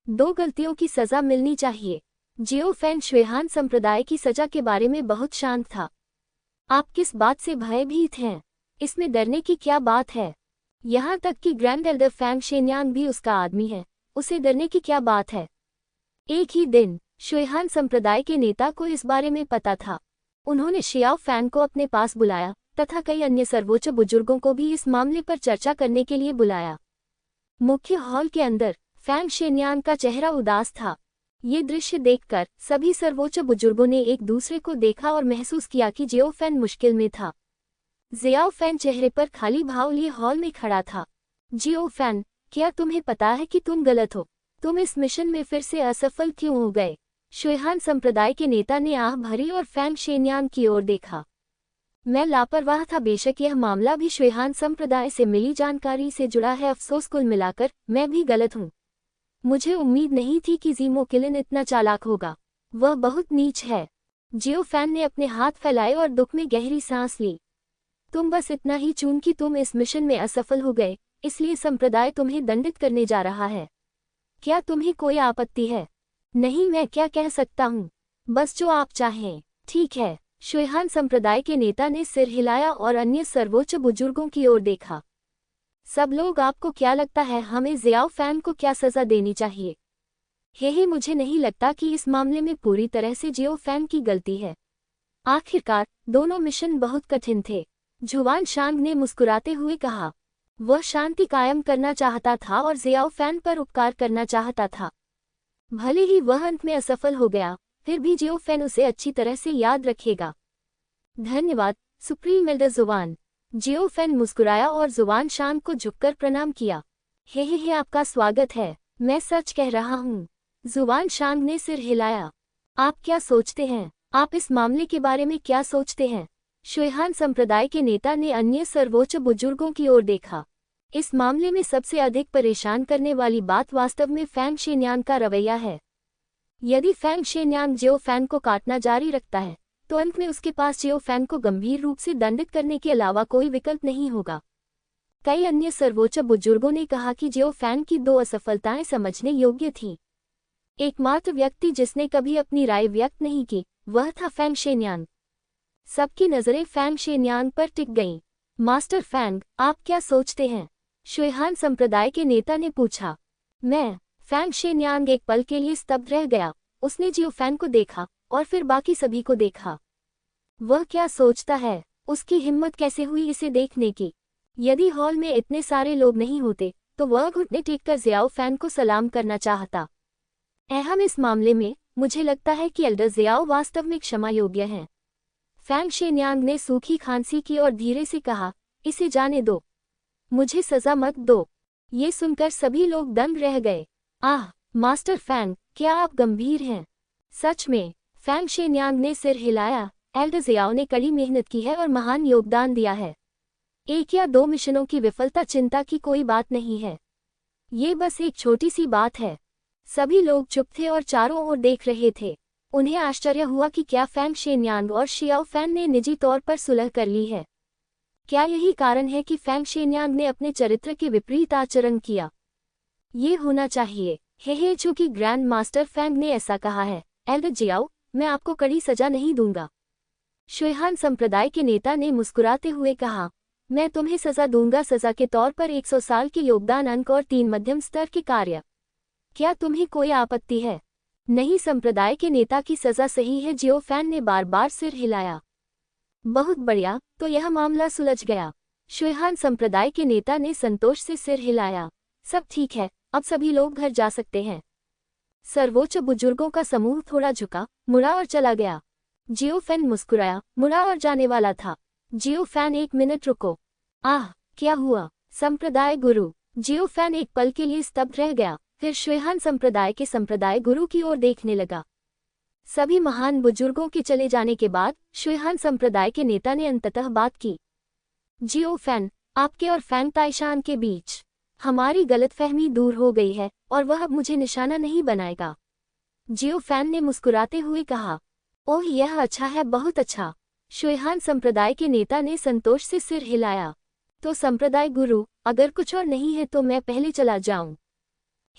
2 गलतियों की सजा मिलनी चाहिए। जियो फैन शुएहान संप्रदाय की सजा के बारे में बहुत शांत था। आप किस बात से भयभीत हैं? इसमें डरने की क्या बात है? यहाँ तक कि ग्रैंड एल्डर फैंग शेन्यांग भी उसका आदमी है, उसे डरने की क्या बात है? एक ही दिन शुएहान संप्रदाय के नेता को इस बारे में पता था। उन्होंने शियाओ फैन को अपने पास बुलाया तथा कई अन्य सर्वोच्च बुजुर्गों को भी इस मामले पर चर्चा करने के लिए बुलाया। मुख्य हॉल के अंदर फैंग शेन्यांग का चेहरा उदास था। ये दृश्य देखकर सभी सर्वोच्च बुजुर्गों ने एक दूसरे को देखा और महसूस किया कि जियो फैन मुश्किल में था। जियाओ फैन चेहरे पर खाली भाव लिए हॉल में खड़ा था। जियो फैन, क्या तुम्हें पता है कि तुम गलत हो? तुम इस मिशन में फिर से असफल क्यों हो गए? शुएहान संप्रदाय के नेता ने आह भरी और फैंग शेन्यांग की ओर देखा। मैं लापरवाह था। बेशक यह मामला भी शुएहान संप्रदाय से मिली जानकारी से जुड़ा है। अफसोस, कुल मिलाकर मैं भी गलत हूँ। मुझे उम्मीद नहीं थी कि ज़ीमो किलिन इतना चालाक होगा। वह बहुत नीच है। जियो फैन ने अपने हाथ फैलाए और दुख में गहरी सांस ली। तुम बस इतना ही चून कि तुम इस मिशन में असफल हो गए, इसलिए संप्रदाय तुम्हें दंडित करने जा रहा है। क्या तुम्हें कोई आपत्ति है? नहीं, मैं क्या कह सकता हूँ? बस जो आप चाहें। ठीक है। शुएहान संप्रदाय के नेता ने सिर हिलाया और अन्य सर्वोच्च बुजुर्गों की ओर देखा। सब लोग, आपको क्या लगता है हमें जियाओ फैन को क्या सजा देनी चाहिए? मुझे नहीं लगता कि इस मामले में पूरी तरह से जियो फैन की गलती है। आखिरकार दोनों मिशन बहुत कठिन थे। जुआन शांग ने मुस्कुराते हुए कहा। वह शांति कायम करना चाहता था और जियाओ फैन पर उपकार करना चाहता था। भले ही वह अंत में असफल हो गया, फिर भी जियो फैन उसे अच्छी तरह से याद रखेगा। धन्यवाद सुप्रीम एल्डर जुआन। जियो फैन मुस्कुराया और जुआन शांग को झुककर प्रणाम किया। आपका स्वागत है। मैं सच कह रहा हूँ। जुआन शांग ने सिर हिलाया। आप क्या सोचते हैं? आप इस मामले के बारे में क्या सोचते हैं? शुएहान संप्रदाय के नेता ने अन्य सर्वोच्च बुजुर्गों की ओर देखा। इस मामले में सबसे अधिक परेशान करने वाली बात वास्तव में फैंग शेन्यांग का रवैया है। यदि फैंग शेन्यांग जियो फैन को काटना जारी रखता है, तो अंत में उसके पास जियो फैन को गंभीर रूप से दंडित करने के अलावा कोई विकल्प नहीं होगा। कई अन्य सर्वोच्च बुजुर्गों ने कहा कि जियो फैन की 2 असफलताएं समझने योग्य थीं। एकमात्र व्यक्ति जिसने कभी अपनी राय व्यक्त नहीं की, वह था फैंग शेन्यांग। सबकी नजरें फैंग शेन्यांग पर टिक गईं। मास्टर फैंग, आप क्या सोचते हैं? शुएहान संप्रदाय के नेता ने पूछा। फैंग शेन्यांग एक पल के लिए स्तब्ध रह गया। उसने जियो फैन को देखा और फिर बाकी सभी को देखा। वह क्या सोचता है? उसकी हिम्मत कैसे हुई इसे देखने की? यदि हॉल में इतने सारे लोग नहीं होते, तो वह घुटने टेककर जियाओ फैन को सलाम करना चाहता। अहम इस मामले में मुझे लगता है कि एल्डर जियाओ वास्तव में क्षमा योग्य हैं। फैंग शेन्यांग ने सूखी खांसी की और धीरे से कहा, इसे जाने दो, मुझे सजा मत दो। ये सुनकर सभी लोग दंग रह गए। आह, मास्टर फैंग, क्या आप गंभीर हैं? सच में? फैंग शेन्यांग ने सिर हिलाया। एल्डर जियाओ ने कड़ी मेहनत की है और महान योगदान दिया है। 1 या 2 मिशनों की विफलता चिंता की कोई बात नहीं है। ये बस एक छोटी सी बात है। सभी लोग चुप थे और चारों ओर देख रहे थे। उन्हें आश्चर्य हुआ कि क्या फैंग शेन्यांग और शियाओ फैन ने निजी तौर पर सुलह कर ली है। क्या यही कारण है कि फैंग शेन्यांग ने अपने चरित्र के विपरीत आचरण किया? ये होना चाहिए। चूंकि ग्रैंड मास्टर फैंग ने ऐसा कहा है, एल्डर जियाओ, मैं आपको कड़ी सजा नहीं दूंगा। शुएहान संप्रदाय के नेता ने मुस्कुराते हुए कहा, मैं तुम्हें सजा दूंगा, सजा के तौर पर 100 साल के योगदान अंक और 3 मध्यम स्तर के कार्य। क्या तुम्हें कोई आपत्ति है? नहीं, संप्रदाय के नेता की सजा सही है। जियो फैन ने बार बार सिर हिलाया। बहुत बढ़िया, तो यह मामला सुलझ गया। शुयहान संप्रदाय के नेता ने संतोष से सिर हिलाया। सब ठीक है, अब सभी लोग घर जा सकते हैं। सर्वोच्च बुजुर्गों का समूह थोड़ा झुका, मुड़ा और चला गया। जियो फैन मुस्कुराया, मुड़ा और जाने वाला था। जियो फैन, 1 मिनट रुको। आह, क्या हुआ? संप्रदाय गुरु। जियो फैन एक पल के लिए स्तब्ध रह गया, फिर शुयहान संप्रदाय के संप्रदाय गुरु की ओर देखने लगा। सभी महान बुजुर्गों के चले जाने के बाद शुयहान संप्रदाय के नेता ने अंततः बात की। जियो फैन, आपके और फैंग ताइशान के बीच हमारी गलतफहमी दूर हो गई है और वह अब मुझे निशाना नहीं बनाएगा। जियो फैन ने मुस्कुराते हुए कहा। ओह, यह अच्छा है, बहुत अच्छा। शुयहान संप्रदाय के नेता ने संतोष से सिर हिलाया। तो संप्रदाय गुरु, अगर कुछ और नहीं है तो मैं पहले चला जाऊं।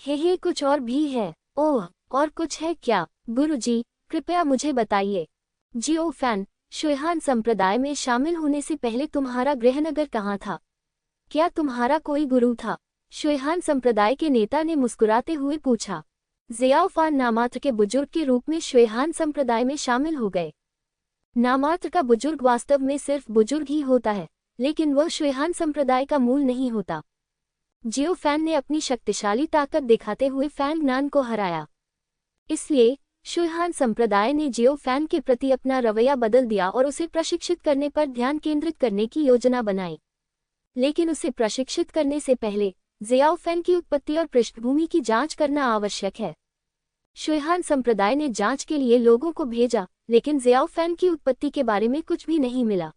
हे, कुछ और भी है। ओह, और कुछ है क्या? गुरुजी, कृपया मुझे बताइए। जियो फैन, शुयहान संप्रदाय में शामिल होने से पहले तुम्हारा गृहनगर कहाँ था? क्या तुम्हारा कोई गुरु था? शुयहान संप्रदाय के नेता ने मुस्कुराते हुए पूछा। ज़ियाओ फान नामात्र के बुजुर्ग के रूप में शुयहान संप्रदाय में शामिल हो गए। नामात्र का बुजुर्ग वास्तव में सिर्फ बुजुर्ग ही होता है, लेकिन वह शुयहान संप्रदाय का मूल नहीं होता। जियो फैन ने अपनी शक्तिशाली ताकत दिखाते हुए फैंग नान को हराया। इसलिए शुयहान संप्रदाय ने जियो फैन के प्रति अपना रवैया बदल दिया और उसे प्रशिक्षित करने पर ध्यान केंद्रित करने की योजना बनाई। लेकिन उसे प्रशिक्षित करने से पहले ज़ियाओ फैन की उत्पत्ति और पृष्ठभूमि की जांच करना आवश्यक है। शुयहान संप्रदाय ने जांच के लिए लोगों को भेजा, लेकिन ज़ियाओ फैन की उत्पत्ति के बारे में कुछ भी नहीं मिला।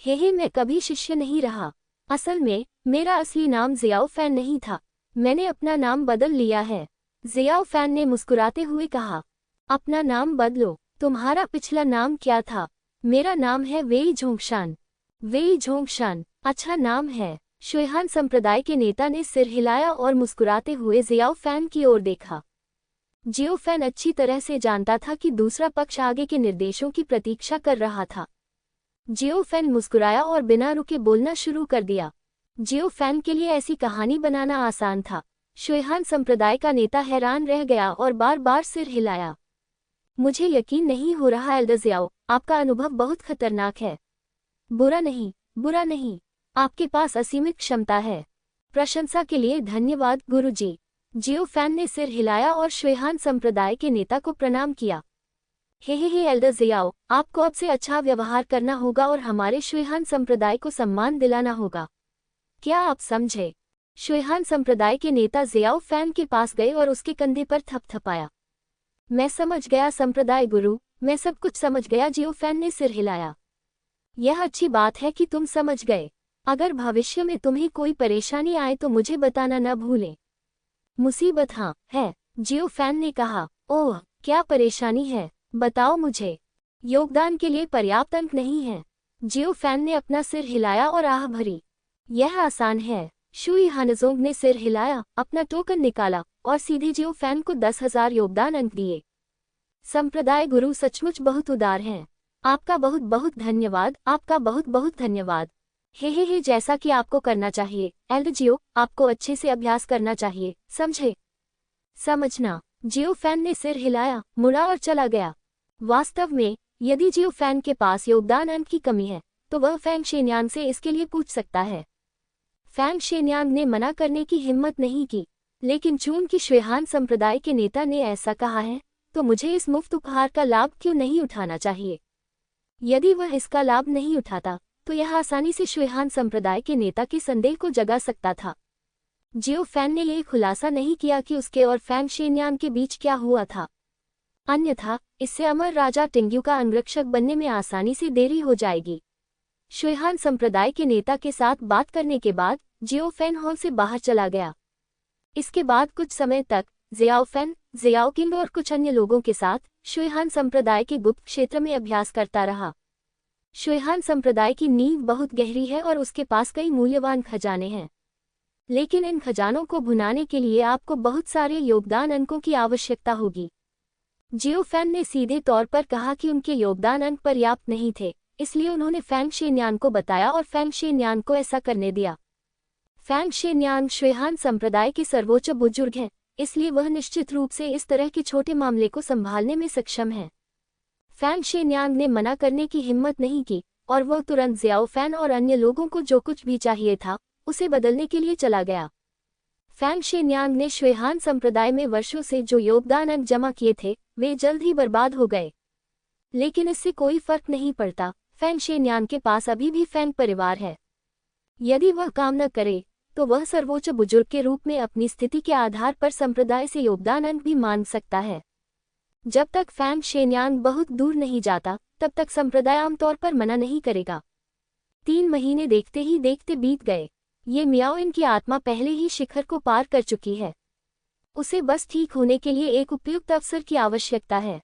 हे, मैं कभी शिष्य नहीं रहा। असल में मेरा असली नाम ज़ियाओ फैन नहीं था, मैंने अपना नाम बदल लिया है। ज़ियाओ फैन ने मुस्कुराते हुए कहा। अपना नाम बदलो? तुम्हारा पिछला नाम क्या था? मेरा नाम है वेई झोंगशान। वेई झोंगशान, अच्छा नाम है। शुयहान संप्रदाय के नेता ने सिर हिलाया और मुस्कुराते हुए ज़ियाओ फैन की ओर देखा। जियो फैन अच्छी तरह से जानता था कि दूसरा पक्ष आगे के निर्देशों की प्रतीक्षा कर रहा था। जियो फैन मुस्कुराया और बिना रुके बोलना शुरू कर दिया। जियो फैन के लिए ऐसी कहानी बनाना आसान था। शुयहान संप्रदाय का नेता हैरान रह गया और बार बार सिर हिलाया। मुझे यकीन नहीं हो रहा एल्डर ज़ियाओ, आपका अनुभव बहुत खतरनाक है। बुरा नहीं, बुरा नहीं, आपके पास असीमित क्षमता है। प्रशंसा के लिए धन्यवाद गुरुजी। जियो फैन ने सिर हिलाया और शुयहान संप्रदाय के नेता को प्रणाम किया। हे एल्डर ज़ियाओ, आपको अब से अच्छा व्यवहार करना होगा और हमारे शुयहान संप्रदाय को सम्मान दिलाना होगा। क्या आप समझे? शुयहान संप्रदाय के नेता ज़ियाओ फैन के पास गए और उसके कंधे पर थपथपाया। मैं समझ गया संप्रदाय गुरु, मैं सब कुछ समझ गया। जियो फैन ने सिर हिलाया। यह अच्छी बात है कि तुम समझ गए। अगर भविष्य में तुम्हें कोई परेशानी आए तो मुझे बताना न भूलें। मुसीबत? हाँ, है, जियो फैन ने कहा। ओह, क्या परेशानी है? बताओ मुझे। योगदान के लिए पर्याप्त अंक नहीं है। जियो फैन ने अपना सिर हिलाया और आह भरी। यह आसान है। शुई हानजोंग ने सिर हिलाया, अपना टोकन निकाला और सीधे जियो फैन को 10,000 योगदान अंक दिए। संप्रदाय गुरु सचमुच बहुत उदार हैं। आपका बहुत बहुत धन्यवाद, आपका बहुत बहुत धन्यवाद। हे, जैसा कि आपको करना चाहिए एल्डर जियो, आपको अच्छे से अभ्यास करना चाहिए, समझे? समझना। जियो फैन ने सिर हिलाया, मुड़ा और चला गया। वास्तव में यदि जियो फैन के पास योगदान अंक की कमी है तो वह फैंग शेन्यान से इसके लिए पूछ सकता है। फैंग शेन्यान ने मना करने की हिम्मत नहीं की, लेकिन चूंकि शुयहान संप्रदाय के नेता ने ऐसा कहा है तो मुझे इस मुफ्त उपहार का लाभ क्यों नहीं उठाना चाहिए? यदि वह इसका लाभ नहीं उठाता तो यह आसानी से शुयहान संप्रदाय के नेता के संदेह को जगा सकता था। जियो फैन ने यह खुलासा नहीं किया कि उसके और फैंग शेन्यान के बीच क्या हुआ था, अन्यथा इससे अमर राजा टिंग्यू का अंगरक्षक बनने में आसानी से देरी हो जाएगी। शुयहान संप्रदाय के नेता के साथ बात करने के बाद जियो फैन हॉल से बाहर चला गया। इसके बाद कुछ समय तक ज़ियाओ फैन, ज़ियाओ किंग और कुछ अन्य लोगों के साथ शुयहान संप्रदाय के गुप्त क्षेत्र में अभ्यास करता रहा। शुयहान संप्रदाय की नींव बहुत गहरी है और उसके पास कई मूल्यवान खजाने हैं, लेकिन इन खजानों को भुनाने के लिए आपको बहुत सारे योगदान अंकों की आवश्यकता होगी। जियो फैन ने सीधे तौर पर कहा कि उनके योगदान अंक पर्याप्त नहीं थे, इसलिए उन्होंने फैंग शेन्यान को बताया और फैंग शेन्यान को ऐसा करने दिया। फैंग शेन्यान शुयहान संप्रदाय के सर्वोच्च बुजुर्ग हैं, इसलिए वह निश्चित रूप से इस तरह के छोटे मामले को संभालने में सक्षम है। फैंग शेन्यान ने मना करने की हिम्मत नहीं की और वह तुरंत ज़ियाओ फैन और अन्य लोगों को जो कुछ भी चाहिए था उसे बदलने के लिए चला गया। फैंग शेन्यांग ने शुएहान संप्रदाय में वर्षों से जो योगदान अंक जमा किए थे वे जल्द ही बर्बाद हो गए। लेकिन इससे कोई फर्क नहीं पड़ता, फैंग शेन्यांग के पास अभी भी फैंग परिवार है। यदि वह काम न करे तो वह सर्वोच्च बुजुर्ग के रूप में अपनी स्थिति के आधार पर संप्रदाय से योगदान अंक भी मांग सकता है। जब तक फैंग शेन्यांग बहुत दूर नहीं जाता तब तक संप्रदाय आमतौर पर मना नहीं करेगा। 3 महीने देखते ही देखते बीत गए। ये मियाओ इनकी आत्मा पहले ही शिखर को पार कर चुकी है। उसे बस ठीक होने के लिए एक उपयुक्त अवसर की आवश्यकता है।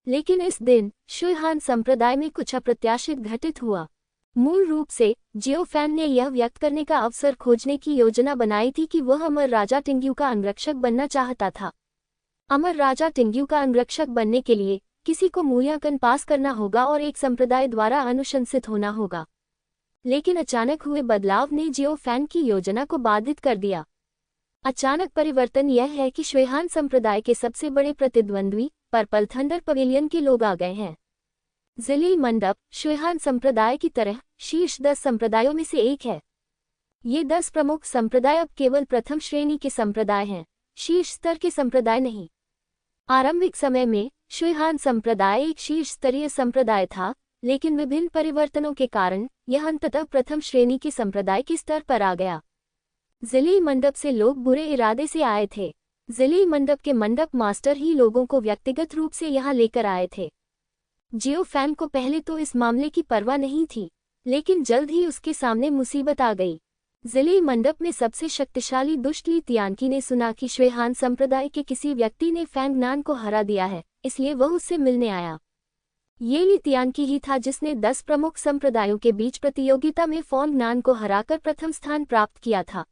लेकिन इस दिन शुएहान संप्रदाय में कुछ अप्रत्याशित घटित हुआ। मूल रूप से जियो फैन ने यह व्यक्त करने का अवसर खोजने की योजना बनाई थी कि वह अमर राजा टिंग्यू का अंगरक्षक बनना चाहता था। अमर राजा टिंग्यू का अंगरक्षक बनने के लिए किसी को मूल्यांकन पास करना होगा और एक संप्रदाय द्वारा अनुशंसित होना होगा। लेकिन अचानक हुए बदलाव ने जियो फैन की योजना को बाधित कर दिया। अचानक परिवर्तन यह है कि शुएहान संप्रदाय के सबसे बड़े प्रतिद्वंद्वी पर्पल थंडर पवेलियन के लोग आ गए हैं। ज़िली मंडप शुएहान संप्रदाय की तरह शीर्ष 10 संप्रदायों में से एक है। ये 10 प्रमुख संप्रदाय अब केवल प्रथम श्रेणी के संप्रदाय हैं, शीर्ष स्तर के संप्रदाय नहीं। आरंभिक समय में शुएहान संप्रदाय एक शीर्ष स्तरीय संप्रदाय था, लेकिन विभिन्न परिवर्तनों के कारण यह अंततः प्रथम श्रेणी के संप्रदाय के स्तर पर आ गया। ज़िली मंडप से लोग बुरे इरादे से आए थे। ज़िली मंडप के मंडप मास्टर ही लोगों को व्यक्तिगत रूप से यहाँ लेकर आए थे। जियो फैन को पहले तो इस मामले की परवाह नहीं थी, लेकिन जल्द ही उसके सामने मुसीबत आ गई। ज़िली मंडप में सबसे शक्तिशाली दुष्ट ली तियानकी ने सुना कि शुएहान संप्रदाय के किसी व्यक्ति ने फैंग नान को हरा दिया है, इसलिए वह उससे मिलने आया। ये ली तियानकी ही था जिसने 10 प्रमुख संप्रदायों के बीच प्रतियोगिता में फॉन्ग नान को हराकर प्रथम स्थान प्राप्त किया था।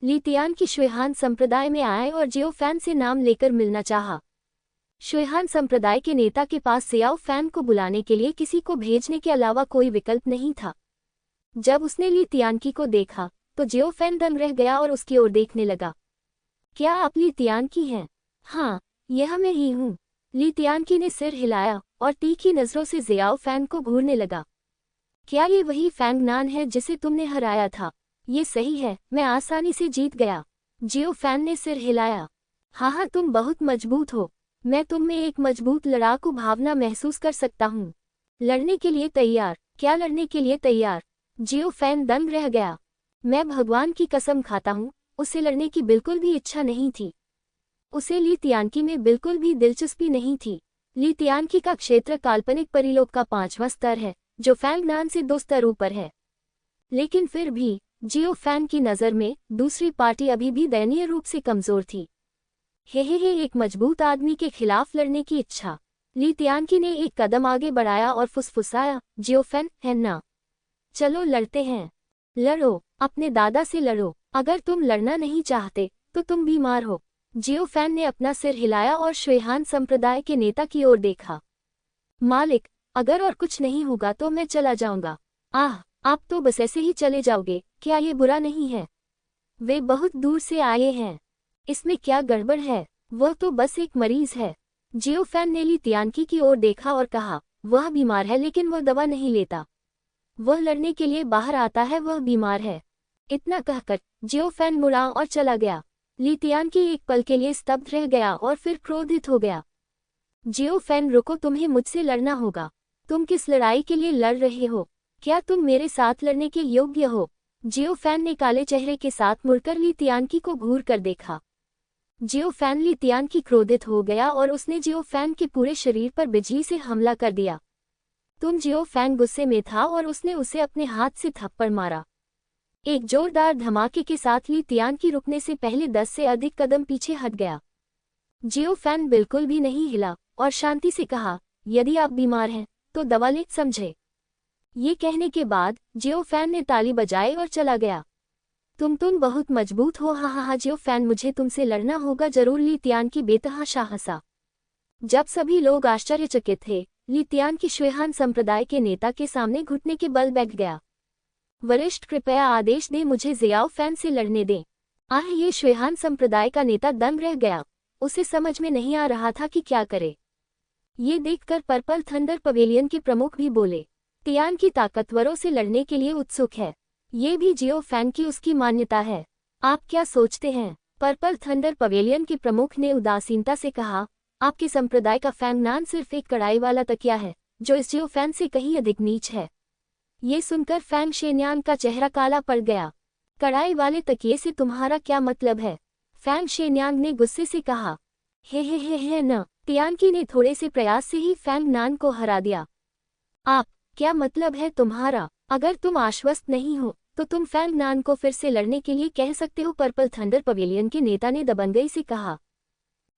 ली तियानकी शुएहान संप्रदाय में आए और जियो फैन से नाम लेकर मिलना चाहा। शुएहान संप्रदाय के नेता के पास ज़ियाओ फैन को बुलाने के लिए किसी को भेजने के अलावा कोई विकल्प नहीं था। जब उसने ली तियानकी को देखा तो जियो फैन दंग रह गया और उसकी ओर देखने लगा। क्या आप ली तियानकी हैं? हाँ, यह मैं ही हूँ। ली तियानकी ने सिर हिलाया और तीखी नज़रों से ज़ियाओ फैन को घूरने लगा। क्या ये वही फैंग नान है जिसे तुमने हराया था? ये सही है, मैं आसानी से जीत गया। जियो फैन ने सिर हिलाया। हाँ, तुम बहुत मजबूत हो। मैं तुम में एक मजबूत लड़ाकू भावना महसूस कर सकता हूँ। लड़ने के लिए तैयार? क्या लड़ने के लिए तैयार? जियो फैन दंग रह गया। मैं भगवान की कसम खाता हूँ, उसे लड़ने की बिल्कुल भी इच्छा नहीं थी। उसे ली तियानकी में बिल्कुल भी दिलचस्पी नहीं थी। ली तियानकी का क्षेत्र काल्पनिक परिलोक का 5वां स्तर है, जो फैंग नान से 2 स्तर ऊपर है। लेकिन फिर भी जियो फैन की नज़र में दूसरी पार्टी अभी भी दयनीय रूप से कमज़ोर थी। हे एक मजबूत आदमी के खिलाफ लड़ने की इच्छा। ली तियानकी ने एक कदम आगे बढ़ाया और फुसफुसाया, जियो फैन, है ना? चलो लड़ते हैं। लड़ो, अपने दादा से लड़ो। अगर तुम लड़ना नहीं चाहते तो तुम बीमार हो। जियो फैन ने अपना सिर हिलाया और शुएहान संप्रदाय के नेता की ओर देखा। मालिक, अगर और कुछ नहीं होगा तो मैं चला जाऊंगा। आह, आप तो बस ऐसे ही चले जाओगे? क्या ये बुरा नहीं है? वे बहुत दूर से आए हैं, इसमें क्या गड़बड़ है? वह तो बस एक मरीज है। जियो फैन ने ली तियानकी की ओर देखा और कहा, वह बीमार है लेकिन वह दवा नहीं लेता। वह लड़ने के लिए बाहर आता है, वह बीमार है। इतना कहकर जियो फैन मुड़ा और चला गया। ली तियानकी एक पल के लिए स्तब्ध रह गया और फिर क्रोधित हो गया। जियो फैन, रुको, तुम्हें मुझसे लड़ना होगा। तुम किस लड़ाई के लिए लड़ रहे हो? क्या तुम मेरे साथ लड़ने के योग्य हो? जियो फैन ने काले चेहरे के साथ मुड़कर ली तियानकी को घूर कर देखा। जियो फैन ली तियानकी क्रोधित हो गया और उसने जियो फैन के पूरे शरीर पर बिजली से हमला कर दिया। जियो फैन गुस्से में था और उसने उसे अपने हाथ से थप्पड़ मारा। एक जोरदार धमाके के साथ ली तियानकी रुकने से पहले 10 से अधिक कदम पीछे हट गया। जियो फैन बिल्कुल भी नहीं हिला और शांति से कहा, यदि आप बीमार हैं तो दवा ले, समझे? ये कहने के बाद जियो फैन ने ताली बजाई और चला गया। तुम बहुत मजबूत हो। हाँ, जियो फैन, मुझे तुमसे लड़ना होगा जरूर। ली तियानकी बेतहाशा हंसा। जब सभी लोग आश्चर्यचकित थे, ली तियानकी शुएहान संप्रदाय के नेता के सामने घुटने के बल बैठ गया। वरिष्ठ, कृपया आदेश दें, मुझे ज़ियाओ फैन से लड़ने दें। ये शुएहान संप्रदाय का नेता दंग रह गया। उसे समझ में नहीं आ रहा था कि क्या करे। ये देखकर पर्पल थंडर पवेलियन के प्रमुख भी बोले, तियान की ताकतवरों से लड़ने के लिए उत्सुक है। ये भी जियो फैन की उसकी मान्यता है। आप क्या सोचते हैं? पर्पल थंडर पवेलियन के प्रमुख ने उदासीनता से कहा, आपके संप्रदाय का फैंगनान सिर्फ एक कड़ाई वाला तकिया है, जो इस जियो फैन से कहीं अधिक नीच है। ये सुनकर फैंग शेन्यान का चेहरा काला पड़ गया। कड़ाई वाले तकिए से तुम्हारा क्या मतलब है? फैंग शेन्यान ने गुस्से से कहा। हे न। तियानकी ने थोड़े से प्रयास से ही फैंग नान को हरा दिया। आप, क्या मतलब है तुम्हारा? अगर तुम आश्वस्त नहीं हो तो तुम फैंग नान को फिर से लड़ने के लिए कह सकते हो, पर्पल थंडर पवेलियन के नेता ने दबंगई से कहा।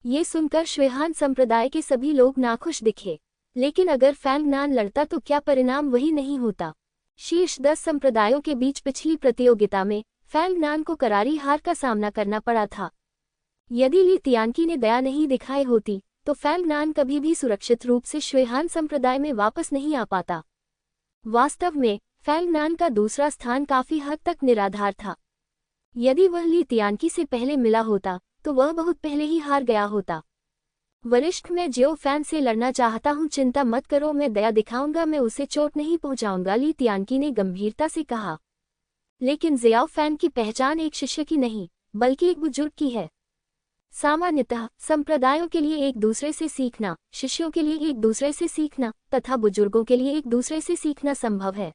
ये सुनकर श्वेहान संप्रदाय के सभी लोग नाखुश दिखे। लेकिन अगर फैंग नान लड़ता तो क्या परिणाम वही नहीं होता? शीर्ष 10 संप्रदायों के बीच पिछली प्रतियोगिता में फैंग नान को करारी हार का सामना करना पड़ा था। यदि ली तियानकी ने दया नहीं दिखाई होती तो फैंग नान कभी भी सुरक्षित रूप से श्वेहान संप्रदाय में वापस नहीं आ पाता। वास्तव में फैंग नान का दूसरा स्थान काफी हद तक निराधार था। यदि वह ली तियानकी से पहले मिला होता तो वह बहुत पहले ही हार गया होता। वरिष्ठ, मैं जियो फैन से लड़ना चाहता हूँ, चिंता मत करो, मैं दया दिखाऊंगा, मैं उसे चोट नहीं पहुंचाऊंगा, ली तियानकी ने गंभीरता से कहा। लेकिन जियाओ फैन की पहचान एक शिष्य की नहीं बल्कि एक बुजुर्ग की है। सामान्यतः संप्रदायों के लिए एक दूसरे से सीखना, शिष्यों के लिए एक दूसरे से सीखना तथा बुजुर्गों के लिए एक दूसरे से सीखना संभव है।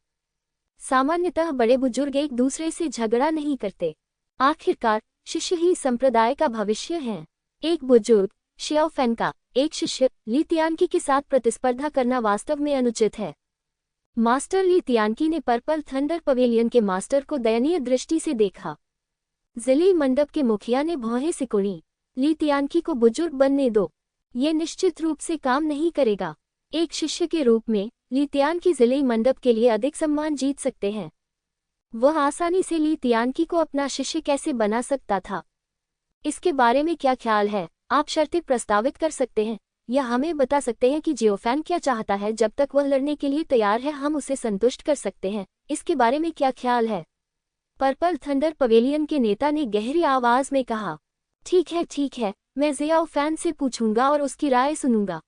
सामान्यतः बड़े बुजुर्ग एक दूसरे से झगड़ा नहीं करते। आखिरकार शिष्य ही संप्रदाय का भविष्य है। एक बुजुर्ग शियाओ फैन का एक शिष्य ली तियानकी के साथ प्रतिस्पर्धा करना वास्तव में अनुचित है। मास्टर ली तियानकी ने पर्पल थंडर पवेलियन के मास्टर को दयनीय दृष्टि से देखा। जिली मंडप के मुखिया ने भौहें सिकुड़ी। ली तियानकी को बुजुर्ग बनने दो, ये निश्चित रूप से काम नहीं करेगा। एक शिष्य के रूप में ली तियानकी जिले मंडप के लिए अधिक सम्मान जीत सकते हैं। वह आसानी से ली तियानकी को अपना शिष्य कैसे बना सकता था? इसके बारे में क्या ख्याल है? आप शर्तें प्रस्तावित कर सकते हैं या हमें बता सकते हैं कि जियो फैन क्या चाहता है। जब तक वह लड़ने के लिए तैयार है हम उसे संतुष्ट कर सकते हैं। इसके बारे में क्या ख्याल है? पर्पल थंडर पवेलियन के नेता ने गहरी आवाज में कहा। ठीक है, मैं जियाओ फैन से पूछूंगा और उसकी राय सुनूंगा।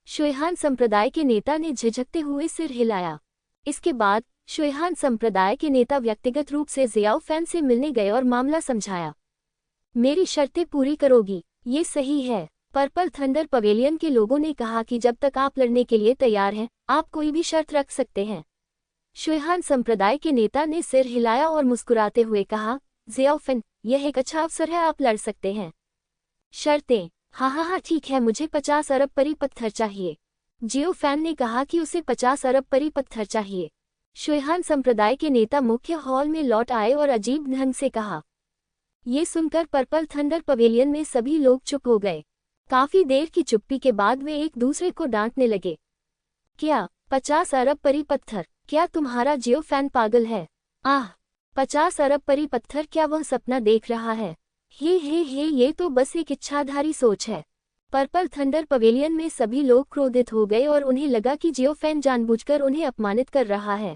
श्वेहान संप्रदाय के नेता ने झिझकते हुए सिर हिलाया। इसके बाद श्वेहान संप्रदाय के नेता व्यक्तिगत रूप से जियाओ फैन से मिलने गए और मामला समझाया। मेरी शर्तें पूरी करोगी? ये सही है। पर्पल थंडर पवेलियन के लोगों ने कहा कि जब तक आप लड़ने के लिए तैयार हैं, आप कोई भी शर्त रख सकते हैं। श्वेहान संप्रदाय के नेता ने सिर हिलाया और मुस्कुराते हुए कहा, जियाओ फैन, यह एक अच्छा अवसर है, आप लड़ सकते हैं। शर्तें? हाँ, ठीक है, मुझे 50 अरब परी पत्थर चाहिए। जियो फैन ने कहा कि उसे 50 अरब परी पत्थर चाहिए। श्वेहान संप्रदाय के नेता मुख्य हॉल में लौट आए और अजीब ढंग से कहा। ये सुनकर पर्पल थंडर पवेलियन में सभी लोग चुप हो गए। काफी देर की चुप्पी के बाद वे एक दूसरे को डांटने लगे। क्या 50 अरब परी पत्थर? क्या तुम्हारा जियो फैन पागल है? 50 अरब परी पत्थर, क्या वह सपना देख रहा है? हे, ये तो बस एक इच्छाधारी सोच है। पर्पल थंडर पवेलियन में सभी लोग क्रोधित हो गए और उन्हें लगा कि जियो फैन जानबूझकर उन्हें अपमानित कर रहा है।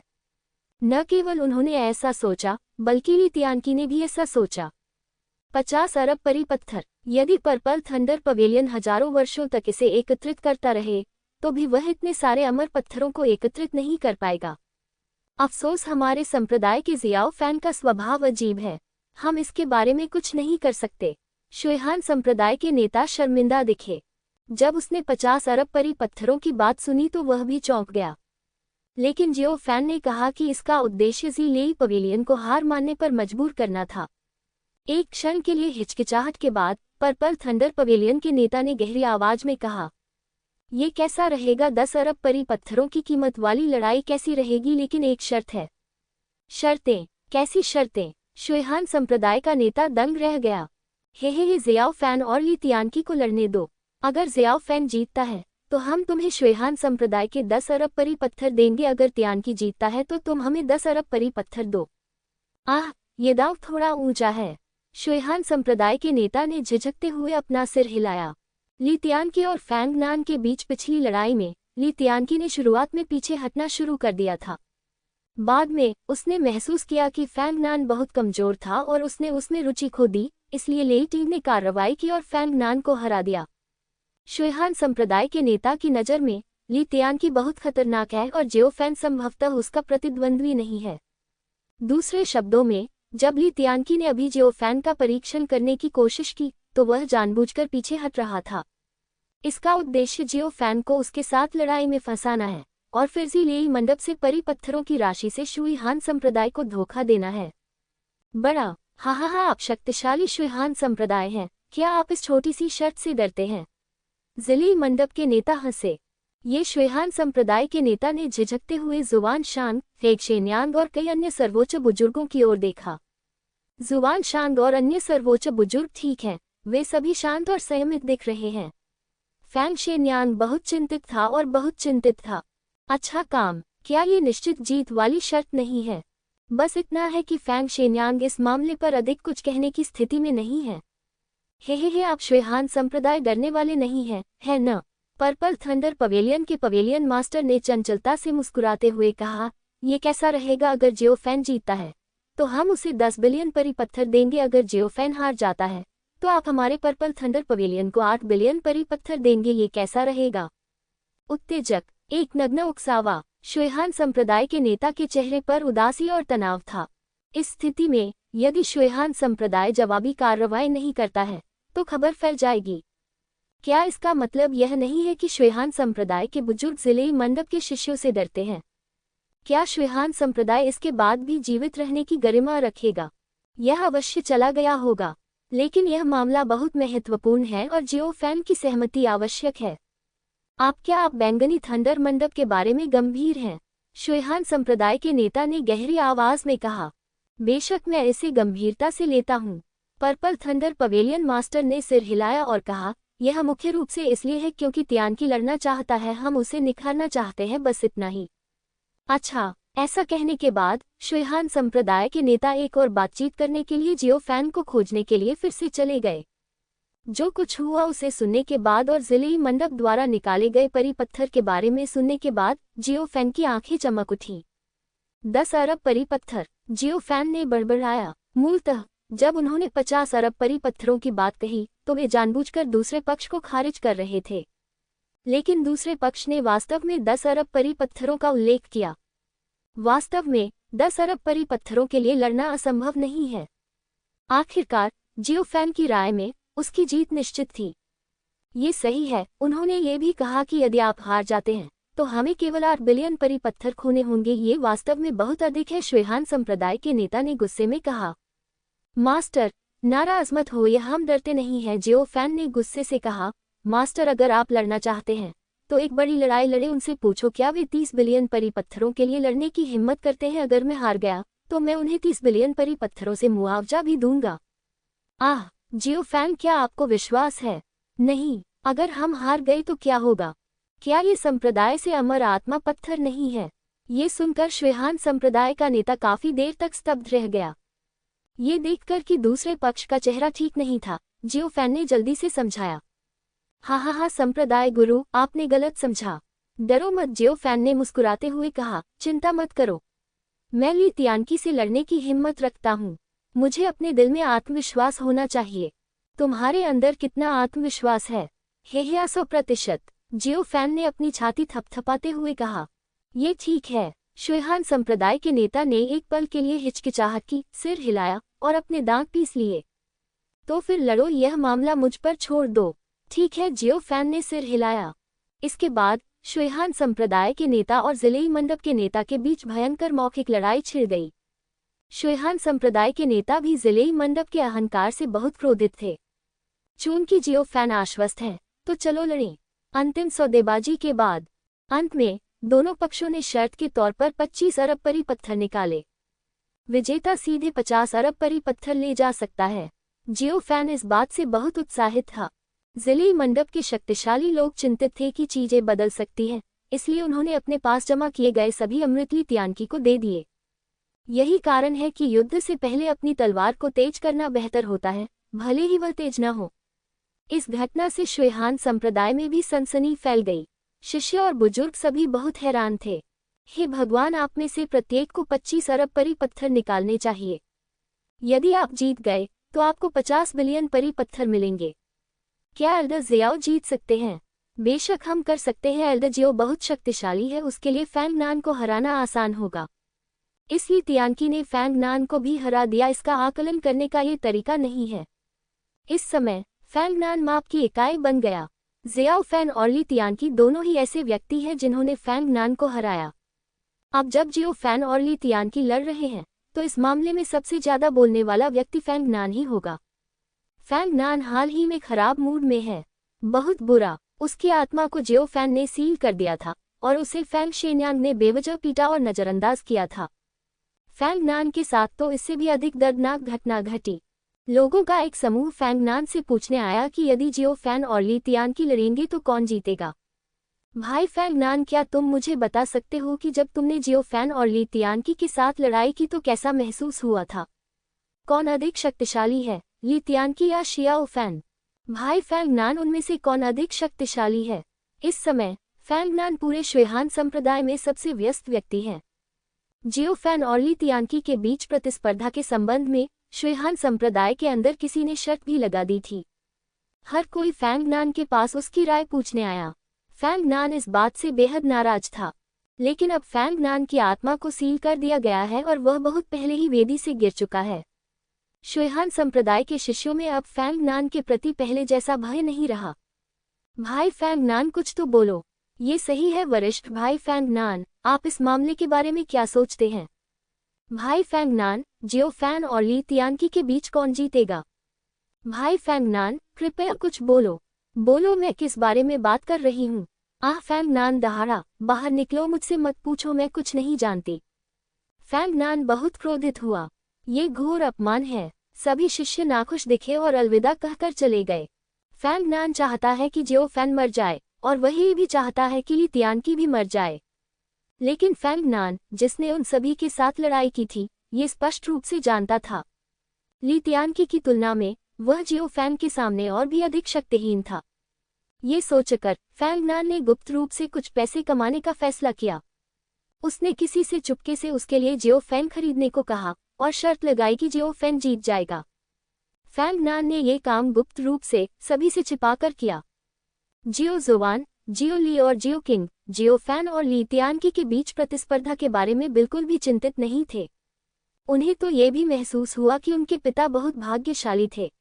न केवल उन्होंने ऐसा सोचा बल्कि ली तियानकी ने भी ऐसा सोचा। 50 अरब परी पत्थर। यदि पर्पल थंडर पवेलियन हजारों वर्षों तक इसे एकत्रित करता रहे तो भी वह इतने सारे अमर पत्थरों को एकत्रित नहीं कर पाएगा। अफसोस, हमारे संप्रदाय के जियाओ फैन का स्वभाव अजीब है, हम इसके बारे में कुछ नहीं कर सकते। श्वेहान संप्रदाय के नेता शर्मिंदा दिखे। जब उसने 50 अरब परी पत्थरों की बात सुनी तो वह भी चौंक गया। लेकिन जियो फैन ने कहा कि इसका उद्देश्य ज़िलेई पवेलियन को हार मानने पर मजबूर करना था। एक क्षण के लिए हिचकिचाहट के बाद पर्पल थंडर पवेलियन के नेता ने गहरी आवाज में कहा, ये कैसा रहेगा? 10 अरब परी पत्थरों की कीमत वाली लड़ाई कैसी रहेगी? लेकिन एक शर्त है। शर्तें? कैसी शर्तें? श्वेहान संप्रदाय का नेता दंग रह गया। हे, जियाओ फैन और ली तियानकी को लड़ने दो। अगर जियाओ फैन जीतता है तो हम तुम्हें श्वेहान संप्रदाय के 10 अरब परी पत्थर देंगे। अगर तियानकी जीतता है तो तुम हमें 10 अरब परी पत्थर दो। ये दाव थोड़ा ऊंचा है। श्वेहान संप्रदाय के नेता ने झिझकते हुए अपना सिर हिलाया। ली तियानकी और फैंग नान के बीच पिछली लड़ाई में ली तियानकी ने शुरुआत में पीछे हटना शुरू कर दिया था। बाद में उसने महसूस किया कि फैंग नान बहुत कमजोर था और उसने उसमें रुचि खो दी, इसलिए लेई टीम ने कार्रवाई की और फैंग नान को हरा दिया। श्वेहान संप्रदाय के नेता की नज़र में ली तियानकी बहुत खतरनाक है और जियोफैन संभवतः उसका प्रतिद्वंद्वी नहीं है। दूसरे शब्दों में, जब ली तियानकी ने अभी जियोफैन का परीक्षण करने की कोशिश की तो वह जानबूझकर पीछे हट रहा था। इसका उद्देश्य जियोफैन को उसके साथ लड़ाई में फंसाना है और फिर ज़िलेई मंडप से परी पत्थरों की राशि से शुइहान संप्रदाय को धोखा देना है। बड़ा हा आप शक्तिशाली शुइहान संप्रदाय हैं, क्या आप इस छोटी सी शर्त से डरते हैं? ज़िलेई मंडप के नेता हंसे। ये शुइहान संप्रदाय के नेता ने झिझकते हुए जुवान शांग, फेग शेन्यांग और कई अन्य सर्वोच्च बुजुर्गों की ओर देखा। जुवान शांग और अन्य सर्वोच्च बुजुर्ग ठीक हैं, वे सभी शांत और संयमित दिख रहे हैं। फेंग शेन्यांग बहुत चिंतित था और बहुत चिंतित था। अच्छा काम, क्या ये निश्चित जीत वाली शर्त नहीं है? बस इतना है कि फेंग शेन्यांग इस मामले पर अधिक कुछ कहने की स्थिति में नहीं है। हे आप शुइहान संप्रदाय डरने वाले नहीं हैं, है न? पर्पल थंडर पवेलियन के पवेलियन मास्टर ने चंचलता से मुस्कुराते हुए कहा, ये कैसा रहेगा अगर जियोफैन जीतता है तो हम उसे 10 बिलियन परी पत्थर देंगे, अगर जियोफैन हार जाता है तो आप हमारे पर्पल थंडर पवेलियन को 8 बिलियन परी पत्थर देंगे, ये कैसा रहेगा? उत्तेजक, एक नग्न उकसावा। शुइहान संप्रदाय के नेता के चेहरे पर उदासी और तनाव था। इस स्थिति में यदि शुइहान संप्रदाय जवाबी कार्रवाई नहीं करता है तो खबर फैल जाएगी। क्या इसका मतलब यह नहीं है कि शुइहान संप्रदाय के बुजुर्ग ज़िलेई मंडप के शिष्यों से डरते हैं? क्या शुइहान संप्रदाय इसके बाद भी जीवित रहने की गरिमा रखेगा? यह अवश्य चला गया होगा, लेकिन यह मामला बहुत महत्वपूर्ण है और जियोफैन की सहमति आवश्यक है। आप बैंगनी थंडर मंडप के बारे में गंभीर हैं? शुइहान संप्रदाय के नेता ने गहरी आवाज में कहा। बेशक मैं इसे गंभीरता से लेता हूँ। पर्पल थंडर पवेलियन मास्टर ने सिर हिलाया और कहा, यह मुख्य रूप से इसलिए है क्योंकि तियानकी लड़ना चाहता है, हम उसे निखारना चाहते हैं, बस इतना ही। अच्छा, ऐसा कहने के बाद शुइहान संप्रदाय के नेता एक और बातचीत करने के लिए जियोफैन को खोजने के लिए फिर से चले गए। जो कुछ हुआ उसे सुनने के बाद और ज़िलेई मंडप द्वारा निकाले गए परी पत्थर के बारे में सुनने के बाद जियोफैन की आंखें चमक उठीं। 10 अरब परी पत्थर, जियोफैन ने बड़बड़ाया। मूलतः जब उन्होंने 50 अरब परी पत्थरों की बात कही तो वे जानबूझकर दूसरे पक्ष को खारिज कर रहे थे, लेकिन दूसरे पक्ष ने वास्तव में 10 अरब परी पत्थरों का उल्लेख किया। वास्तव में 10 अरब परी पत्थरों के लिए लड़ना असंभव नहीं है। आखिरकार जियोफैन की राय में उसकी जीत निश्चित थी। ये सही है। उन्होंने ये भी कहा कि यदि आप हार जाते हैं तो हमें केवल 8 बिलियन परी पत्थर खोने होंगे, ये वास्तव में बहुत अधिक है। शुइहान संप्रदाय के नेता ने गुस्से में कहा। मास्टर, नाराज मत होइए, हम डरते नहीं हैं, जियोफैन ने गुस्से से कहा। मास्टर, अगर आप लड़ना चाहते हैं तो एक बड़ी लड़ाई लड़े, उनसे पूछो क्या वे 30 बिलियन परी पत्थरों के लिए लड़ने की हिम्मत करते हैं। अगर मैं हार गया तो मैं उन्हें 30 बिलियन परी पत्थरों से मुआवजा भी दूंगा। आह जियोफैन, क्या आपको विश्वास है? नहीं, अगर हम हार गए तो क्या होगा? क्या ये संप्रदाय से अमर आत्मा पत्थर नहीं है? ये सुनकर शुइहान संप्रदाय का नेता काफी देर तक स्तब्ध रह गया। ये देखकर कि दूसरे पक्ष का चेहरा ठीक नहीं था, जियोफैन ने जल्दी से समझाया। हाँ, संप्रदाय गुरु, आपने गलत समझा। डरो मत, जियोफैन ने मुस्कुराते हुए कहा। चिंता मत करो, मैं ली तियानकी से लड़ने की हिम्मत रखता हूँ। मुझे अपने दिल में आत्मविश्वास होना चाहिए। तुम्हारे अंदर कितना आत्मविश्वास है? 100%। जियोफैन ने अपनी छाती थपथपाते हुए कहा। ये ठीक है। शुइहान संप्रदाय के नेता ने एक पल के लिए हिचकिचाहट की, सिर हिलाया और अपने दांत पीस लिए। तो फिर लड़ो, यह मामला मुझ पर छोड़ दो। ठीक है, जियोफैन ने सिर हिलाया। इसके बाद शुइहान संप्रदाय के नेता और ज़िलेई मंडप के नेता के बीच भयंकर मौखिक लड़ाई छिड़ गई। शुइहान संप्रदाय के नेता भी ज़िलेई मंडप के अहंकार से बहुत क्रोधित थे। चूंकि जियोफैन आश्वस्त है तो चलो लड़ें। अंतिम सौदेबाजी के बाद अंत में दोनों पक्षों ने शर्त के तौर पर 25 अरब परी पत्थर निकाले। विजेता सीधे 50 अरब परी पत्थर ले जा सकता है। जियोफैन इस बात से बहुत उत्साहित था। ज़िलेई मंडप के शक्तिशाली लोग चिंतित थे कि चीजें बदल सकती हैं, इसलिए उन्होंने अपने पास जमा किए गए सभी अमृत ली तियानकी को दे दिए। यही कारण है कि युद्ध से पहले अपनी तलवार को तेज करना बेहतर होता है, भले ही वह तेज न हो। इस घटना से शुइहान संप्रदाय में भी सनसनी फैल गई। शिष्य और बुजुर्ग सभी बहुत हैरान थे। हे भगवान, आप में से प्रत्येक को 25 अरब परी पत्थर निकालने चाहिए। यदि आप जीत गए तो आपको 50 बिलियन परी पत्थर मिलेंगे। क्या एल्डर ज़ियाओ जीत सकते हैं? बेशक हम कर सकते हैं, एल्डर जियो बहुत शक्तिशाली है, उसके लिए फैंग नान को हराना आसान होगा। इसलिए तियानकी ने फैंग नान को भी हरा दिया। इसका आकलन करने का ये तरीका नहीं है। इस समय फैंग नान माप की इकाई बन गया। जियाओ फैन और ली तियानकी दोनों ही ऐसे व्यक्ति हैं जिन्होंने फैंग नान को हराया। अब जब जियो फैन और ली तियानकी लड़ रहे हैं तो इस मामले में सबसे ज्यादा बोलने वाला व्यक्ति फैंग नान ही होगा। फैंग नान हाल ही में खराब मूड में है, बहुत बुरा। उसकी आत्मा को जियो फैन ने सील कर दिया था और उसे फैंग शेन्यांग ने बेवजह पीटा और नजरअंदाज किया था। फैंग नान के साथ तो इससे भी अधिक दर्दनाक घटना घटी। लोगों का एक समूह फैंग नान से पूछने आया कि यदि जियो फैन और ली तियानकी लड़ेंगे तो कौन जीतेगा। भाई फैंग नान, क्या तुम मुझे बता सकते हो कि जब तुमने जियो फैन और ली तियानकी के साथ लड़ाई की तो कैसा महसूस हुआ था? कौन अधिक शक्तिशाली है, ली तियानकी या शियाओ फैन? भाई फैंग नान, उनमें से कौन अधिक शक्तिशाली है? इस समय फैंग नान पूरे शुएहान संप्रदाय में सबसे व्यस्त व्यक्ति हैं। जियो फैन और ली तियानकी के बीच प्रतिस्पर्धा के संबंध में शुएहान संप्रदाय के अंदर किसी ने शर्त भी लगा दी थी। हर कोई फैंग नान के पास उसकी राय पूछने आया। फैंग नान इस बात से बेहद नाराज था, लेकिन अब फैंग नान की आत्मा को सील कर दिया गया है और वह बहुत पहले ही वेदी से गिर चुका है। शुएहान संप्रदाय के शिष्यों में अब फैंग नान के प्रति पहले जैसा भय नहीं रहा। भाई फैंग नान, कुछ तो बोलो। ये सही है वरिष्ठ भाई फैंग नान, आप इस मामले के बारे में क्या सोचते हैं? भाई फैंग नान, जियो फैन और ली तियानकी के बीच कौन जीतेगा? भाई फैंग नान, कृपया कुछ बोलो। बोलो, मैं किस बारे में बात कर रही हूँ? आह, फैंग नान दहाड़ा, बाहर निकलो, मुझसे मत पूछो, मैं कुछ नहीं जानती। फैंग नान बहुत क्रोधित हुआ। ये घोर अपमान है। सभी शिष्य नाखुश दिखे और अलविदा कहकर चले गए। फैंग नान चाहता है कि जियो फैन मर जाए और वही भी चाहता है कि ली तियानकी भी मर जाए। लेकिन फैंग नान, जिसने उन सभी के साथ लड़ाई की थी, ये स्पष्ट रूप से जानता था ली तियानकी की तुलना में वह जियो फैन के सामने और भी अधिक शक्तिहीन था। ये सोचकर फैंग नान ने गुप्त रूप से कुछ पैसे कमाने का फैसला किया। उसने किसी से चुपके से उसके लिए जियो फैन खरीदने को कहा और शर्त लगाई कि जियो फैन जीत जाएगा। फैंग नान ने ये काम गुप्त रूप से सभी से छिपाकर किया। जियो जुआन, जियो ली और जियो किंग, जियो फैन और ली तियानकी के बीच प्रतिस्पर्धा के बारे में बिल्कुल भी चिंतित नहीं थे। उन्हें तो ये भी महसूस हुआ कि उनके पिता बहुत भाग्यशाली थे।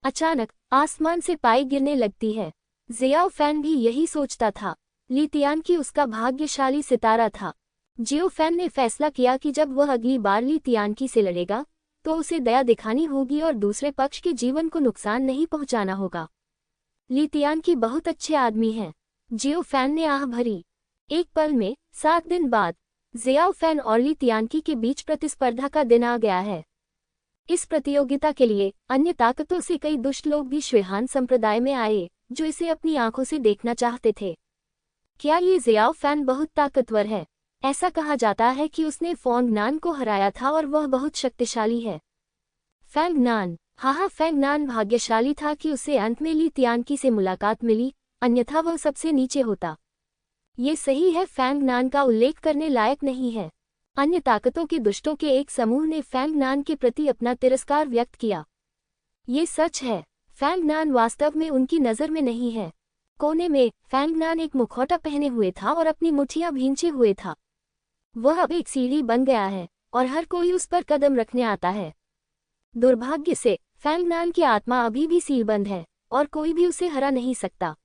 अचानक आसमान से पाई गिरने लगती है। जियाओ फैन भी यही सोचता था। ली तियानकी उसका भाग्यशाली सितारा था। जियो फैन ने फैसला किया कि जब वह अगली बार ली तियानकी से लड़ेगा तो उसे दया दिखानी होगी और दूसरे पक्ष के जीवन को नुकसान नहीं पहुंचाना होगा। ली तियानकी बहुत अच्छे आदमी हैं, जियो फैन ने आह भरी। एक पल में 7 दिन बाद जियाओ फैन और ली तियानकी के बीच प्रतिस्पर्धा का दिन आ गया है। इस प्रतियोगिता के लिए अन्य ताकतों से कई दुष्ट लोग भी शुएहान संप्रदाय में आए जो इसे अपनी आंखों से देखना चाहते थे। क्या ये जियाओ फैन बहुत ताकतवर है? ऐसा कहा जाता है कि उसने फैंग नान को हराया था और वह बहुत शक्तिशाली है। फैंग नान, हाँ, फैंग नान भाग्यशाली था कि उसे अंत में ली तियानकी से मुलाकात मिली, अन्यथा वह सबसे नीचे होता। ये सही है, फैंग नान का उल्लेख करने लायक नहीं है। अन्य ताकतों के दुष्टों के एक समूह ने फैंग नान के प्रति अपना तिरस्कार व्यक्त किया। ये सच है, फैंग नान वास्तव में उनकी नज़र में नहीं है। कोने में फैंग नान एक मुखौटा पहने हुए था और अपनी मुठ्ठियां भींचे हुए था। वह अब एक सीढ़ी बन गया है और हर कोई उस पर कदम रखने आता है। दुर्भाग्य से फैंग नान की आत्मा अभी भी सीलबंद है और कोई भी उसे हरा नहीं सकता।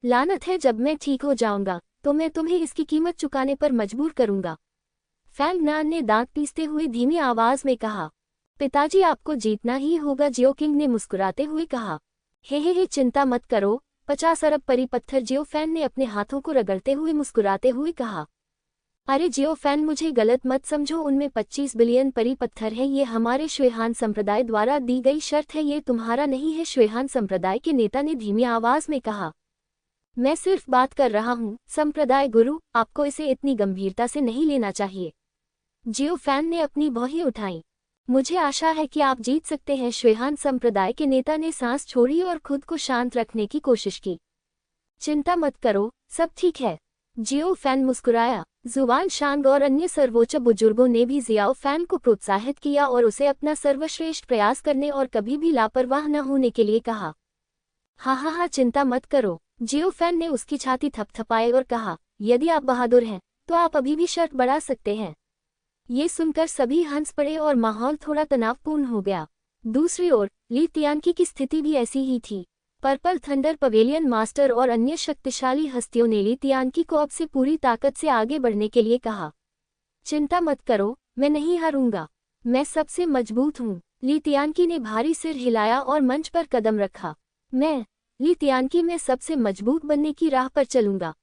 लानत है, जब मैं ठीक हो जाऊंगा तो मैं तुम्हें इसकी कीमत चुकाने पर मजबूर करूंगा। फैंग नान ने दांत पीसते हुए धीमी आवाज में कहा। पिताजी, आपको जीतना ही होगा, जियो किंग ने मुस्कुराते हुए कहा। हे, चिंता मत करो, 50 अरब परी पत्थर, जियो फैन ने अपने हाथों को रगड़ते हुए मुस्कुराते हुए कहा। अरे जियो फैन, मुझे गलत मत समझो, उनमें 25 बिलियन परी पत्थर है। ये हमारे शुएहान संप्रदाय द्वारा दी गई शर्त है, ये तुम्हारा नहीं है, शुएहान संप्रदाय के नेता ने धीमी आवाज में कहा। मैं सिर्फ बात कर रहा हूँ, संप्रदाय गुरु, आपको इसे इतनी गंभीरता से नहीं लेना चाहिए। जियो फैन ने अपनी भौहें उठाई। मुझे आशा है कि आप जीत सकते हैं। शुएहान संप्रदाय के नेता ने सांस छोड़ी और खुद को शांत रखने की कोशिश की। चिंता मत करो, सब ठीक है, जियो फैन मुस्कुराया। जुआन शांग और अन्य सर्वोच्च बुजुर्गों ने भी जियाओ फैन को प्रोत्साहित किया और उसे अपना सर्वश्रेष्ठ प्रयास करने और कभी भी लापरवाह न होने के लिए कहा। हा हा हा, चिंता मत करो। जियो फैन ने उसकी छाती थपथपाई और कहा, यदि आप बहादुर हैं तो आप अभी भी शर्त बढ़ा सकते हैं। ये सुनकर सभी हंस पड़े और माहौल थोड़ा तनावपूर्ण हो गया। दूसरी ओर ली तियानकी की स्थिति भी ऐसी ही थी। पर्पल थंडर पवेलियन मास्टर और अन्य शक्तिशाली हस्तियों ने ली तियानकी को अब से पूरी ताकत से आगे बढ़ने के लिए कहा। चिंता मत करो, मैं नहीं हारूंगा। मैं सबसे मजबूत हूँ। ली तियानकी ने भारी सिर हिलाया और मंच पर कदम रखा। मैं, ली तियानकी, मैं सबसे मजबूत बनने की राह पर चलूंगा।